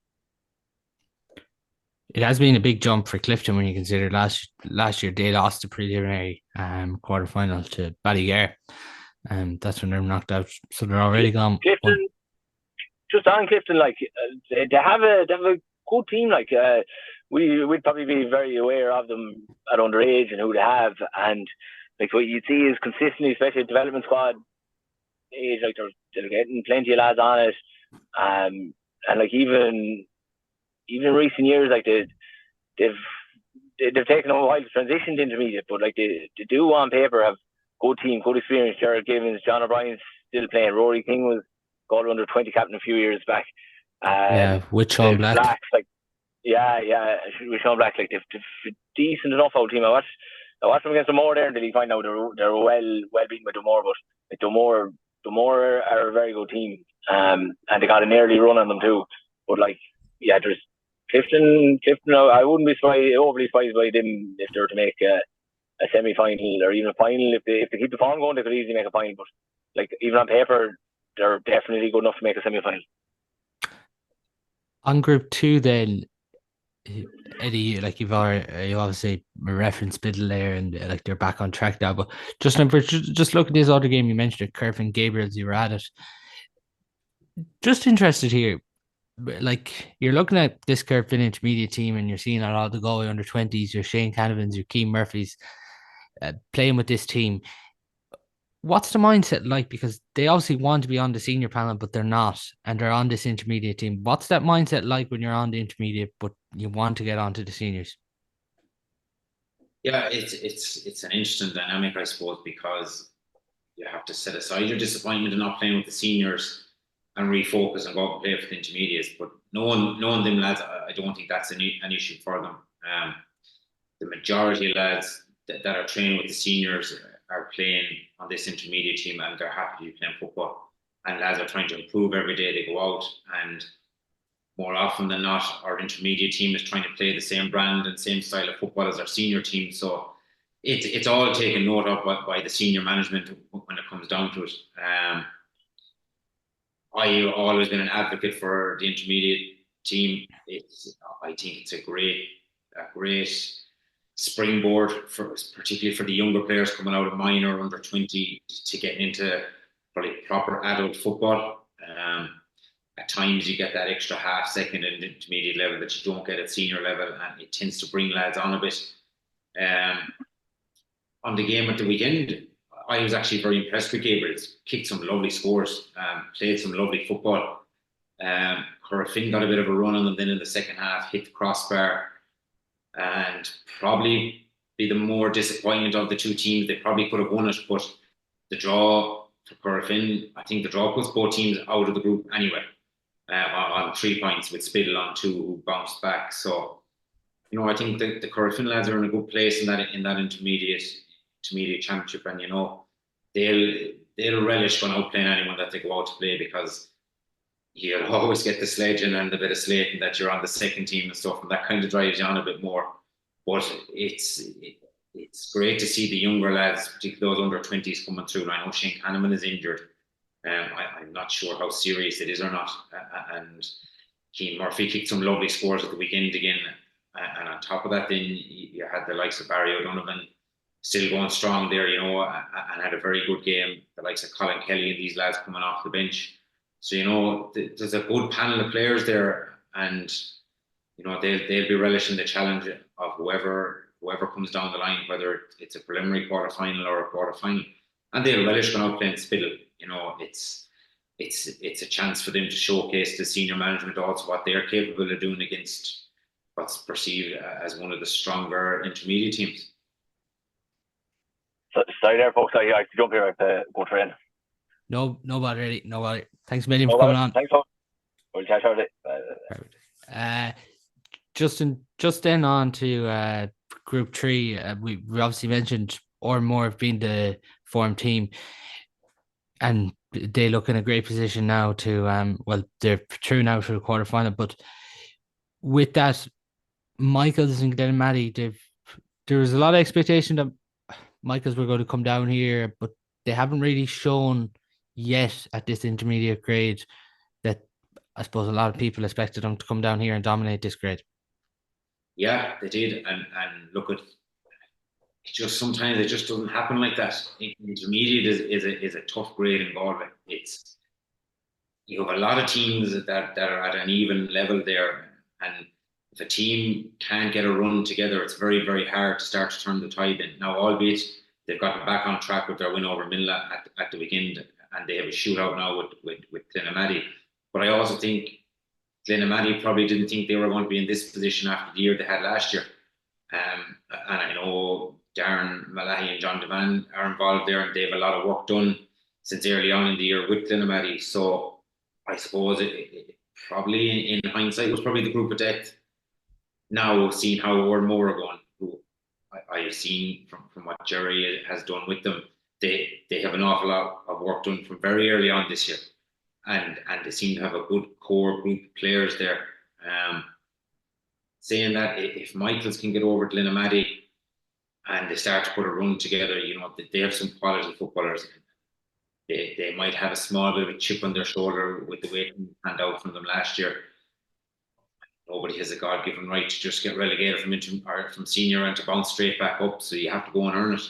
it has been a big jump for Clifton when you consider last year they lost the preliminary quarterfinal to Ballygare, and that's when they're knocked out. So they're already gone. Clifton, just on Clifton, like they have a good team. Like we'd probably be very aware of them at underage and who they have, and like what you'd see is consistently, especially development squad age, like they're getting plenty of lads on it, and like even in recent years, like they've taken a while to transition to intermediate, but like they do on paper have good team, good experience. Jared Gibbons, John O'Brien's still playing. Rory King was got under 20 captain a few years back. With Sean Black. With Sean Black, like they've decent enough out team. I watched them against Dumore there, and did he find out they're well beaten by Dumore, but like Dumore are a very good team. and they got an early run on them too. But like, yeah, there's Clifton. I wouldn't be overly surprised by them if they were to make a semi-final or even a final. If they keep the form going, they could easily make a final. But like, even on paper, they're definitely good enough to make a semi-final. On Group 2 then, Eddie, like you obviously referenced Biddle there, and like they're back on track now. But just look at this other game you mentioned, Curve and Gabriel's. You were at it. Just interested here, like you're looking at this Curve intermediate team, and you're seeing a lot of the Galway under-20s, your Shane Canavans, your Keane Murphys, playing with this team. What's the mindset like? Because they obviously want to be on the senior panel, but they're not, and they're on this intermediate team. What's that mindset like when you're on the intermediate, but you want to get onto the seniors? Yeah, it's an interesting dynamic, I suppose, because you have to set aside your disappointment in not playing with the seniors and refocus and go out and play for the intermediates. But knowing them lads, I don't think that's an issue for them. The majority of lads that are training with the seniors are playing on this intermediate team, and they're happy to be playing football. And lads are trying to improve every day they go out, and more often than not, our intermediate team is trying to play the same brand and same style of football as our senior team. So it's all taken note of by the senior management when it comes down to it. I've always been an advocate for the intermediate team. I think it's a great springboard particularly for the younger players coming out of minor under 20 to get into probably proper adult football. At times you get that extra half second at intermediate level that you don't get at senior level, and it tends to bring lads on a bit. On the game at the weekend, I was actually very impressed with Gabriel. Kicked some lovely scores, played some lovely football. Corofin got a bit of a run on them then in the second half, hit the crossbar, and probably be the more disappointment of the two teams. They probably could have won it, but the draw for Corofin, I think the draw puts both teams out of the group anyway. On 3 points with Spiddle on 2 who bounced back. So, I think the Corofin lads are in a good place in that intermediate championship, and they'll relish going out playing anyone that they go out to play, because you'll always get the sledging and a bit of slating that you're on the second team and stuff, and that kind of drives you on a bit more. But it's great to see the younger lads, particularly those under 20s, coming through. And I know Shane Kahneman is injured. I'm not sure how serious it is or not. And Keane Murphy kicked some lovely scores at the weekend again. And on top of that, then you had the likes of Barry O'Donovan still going strong there, and had a very good game. The likes of Colin Kelly and these lads coming off the bench. So, there's a good panel of players there, and, they'll be relishing the challenge of whoever comes down the line, whether it's a preliminary quarter-final or a quarter-final. And they'll relish going out playing Spiddle. It's a chance for them to showcase the senior management also what they're capable of doing against what's perceived as one of the stronger intermediate teams. Sorry there, folks. I have to jump here. I have to go train. No bother, Eddie. No bother. Thanks a million for coming on. Thanks, folks. We'll chat shortly. Just then on to Group 3. We obviously mentioned more have been the form team, and they look in a great position now to they're through now to the quarterfinal. But with that, Michaels and Glenmaddie, there was a lot of expectation that Michaels were going to come down here, but they haven't really shown yet at this intermediate grade that I suppose a lot of people expected them to come down here and dominate this grade. Yeah, they did, and look at it. Just sometimes it just doesn't happen like that. Intermediate is a tough grade in Galway. You have a lot of teams that are at an even level there, and if a team can't get a run together, it's very, very hard to start to turn the tide in. Now, albeit they've gotten back on track with their win over Minla at the weekend, and they have a shootout now with Glenmaddie. But I also think Glenmaddie probably didn't think they were going to be in this position after the year they had last year. And I know Darren Malahy and John Devan are involved there, and they have a lot of work done since early on in the year with Glenmaddie. So I suppose it probably, in hindsight, was probably the group of death. Now, seeing how Moore are going, who I've seen from what Jerry has done with them, they have an awful lot of work done from very early on this year. and they seem to have a good core group of players there. Saying that, if Michaels can get over to Linnamady and they start to put a run together, they have some quality footballers. They might have a small bit of a chip on their shoulder with the way things panned out from them last year. Nobody has a God-given right to just get relegated from senior and to bounce straight back up. So you have to go and earn it.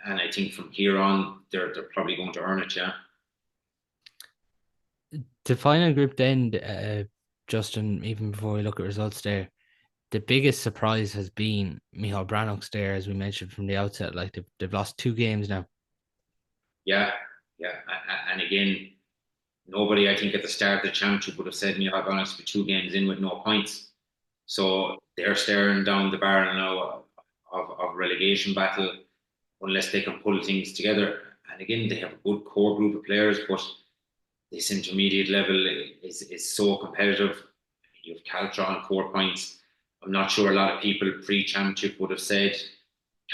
And I think from here on, they're probably going to earn it, yeah. The final group then, Justin, even before we look at results there, the biggest surprise has been Micheál Brannocks there, as we mentioned from the outset. Like they've lost 2 games now. Yeah. And again, nobody, I think, at the start of the championship would have said Micheál Brannocks would be 2 games in with no points. So they're staring down the barrel now of relegation battle unless they can pull things together. And again, they have a good core group of players, but this intermediate level is so competitive. You have Caltra on 4 points. I'm not sure a lot of people pre-championship would have said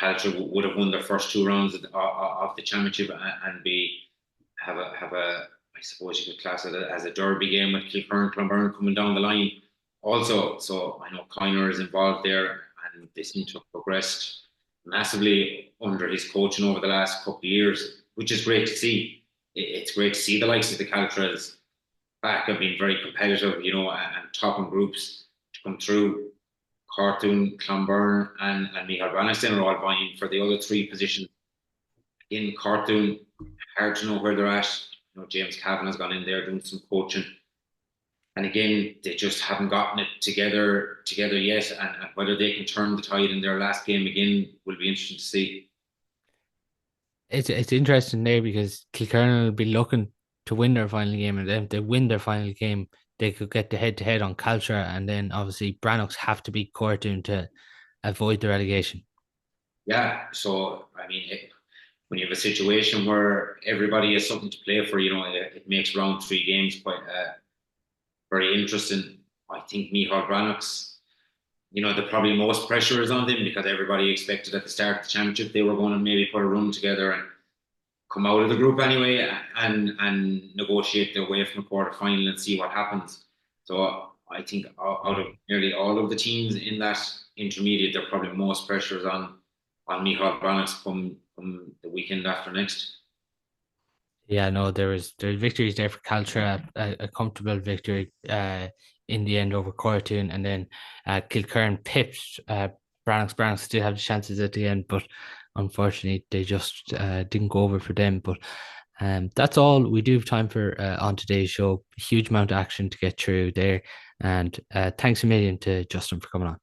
Caltra would have won their first 2 rounds of the championship and have a I suppose you could class it as a derby game with Clonberne coming down the line. Also, so I know Coiner is involved there, and they seem to have progressed massively under his coaching over the last couple of years, which is great to see. It's great to see the likes of the Caltras back have been very competitive, and topping groups to come through. Cartoon, Clonberne, and Micheál Brannocks are all vying for the other 3 positions. In Cartoon, hard to know where they're at. James Cavan has gone in there doing some coaching, and again, they just haven't gotten it together yet. And whether they can turn the tide in their last game again will be interesting to see. It's interesting there because Kilconly will be looking to win their final game, and then if they win their final game, they could get the head-to-head on Caltra, and then obviously Brannocks have to beat Cortoon to avoid the relegation. Yeah, so I mean, when you have a situation where everybody has something to play for, it makes round 3 games quite very interesting. I think Micheál Brannocks, the probably most pressure is on them because everybody expected at the start of the championship they were going to maybe put a run together and come out of the group anyway and negotiate their way from the quarter final and see what happens. So I think out of nearly all of the teams in that intermediate, they're probably most pressures on Micheál Brannocks come the weekend after next. Yeah, no, there's victories there for Caltra, a comfortable victory in the end over Cortoon, and then Kilconly pipped Brannocks. Brannocks still have the chances at the end, but unfortunately they just didn't go over for them. But that's all we do have time for on today's show. Huge amount of action to get through there, and thanks a million to Justin for coming on.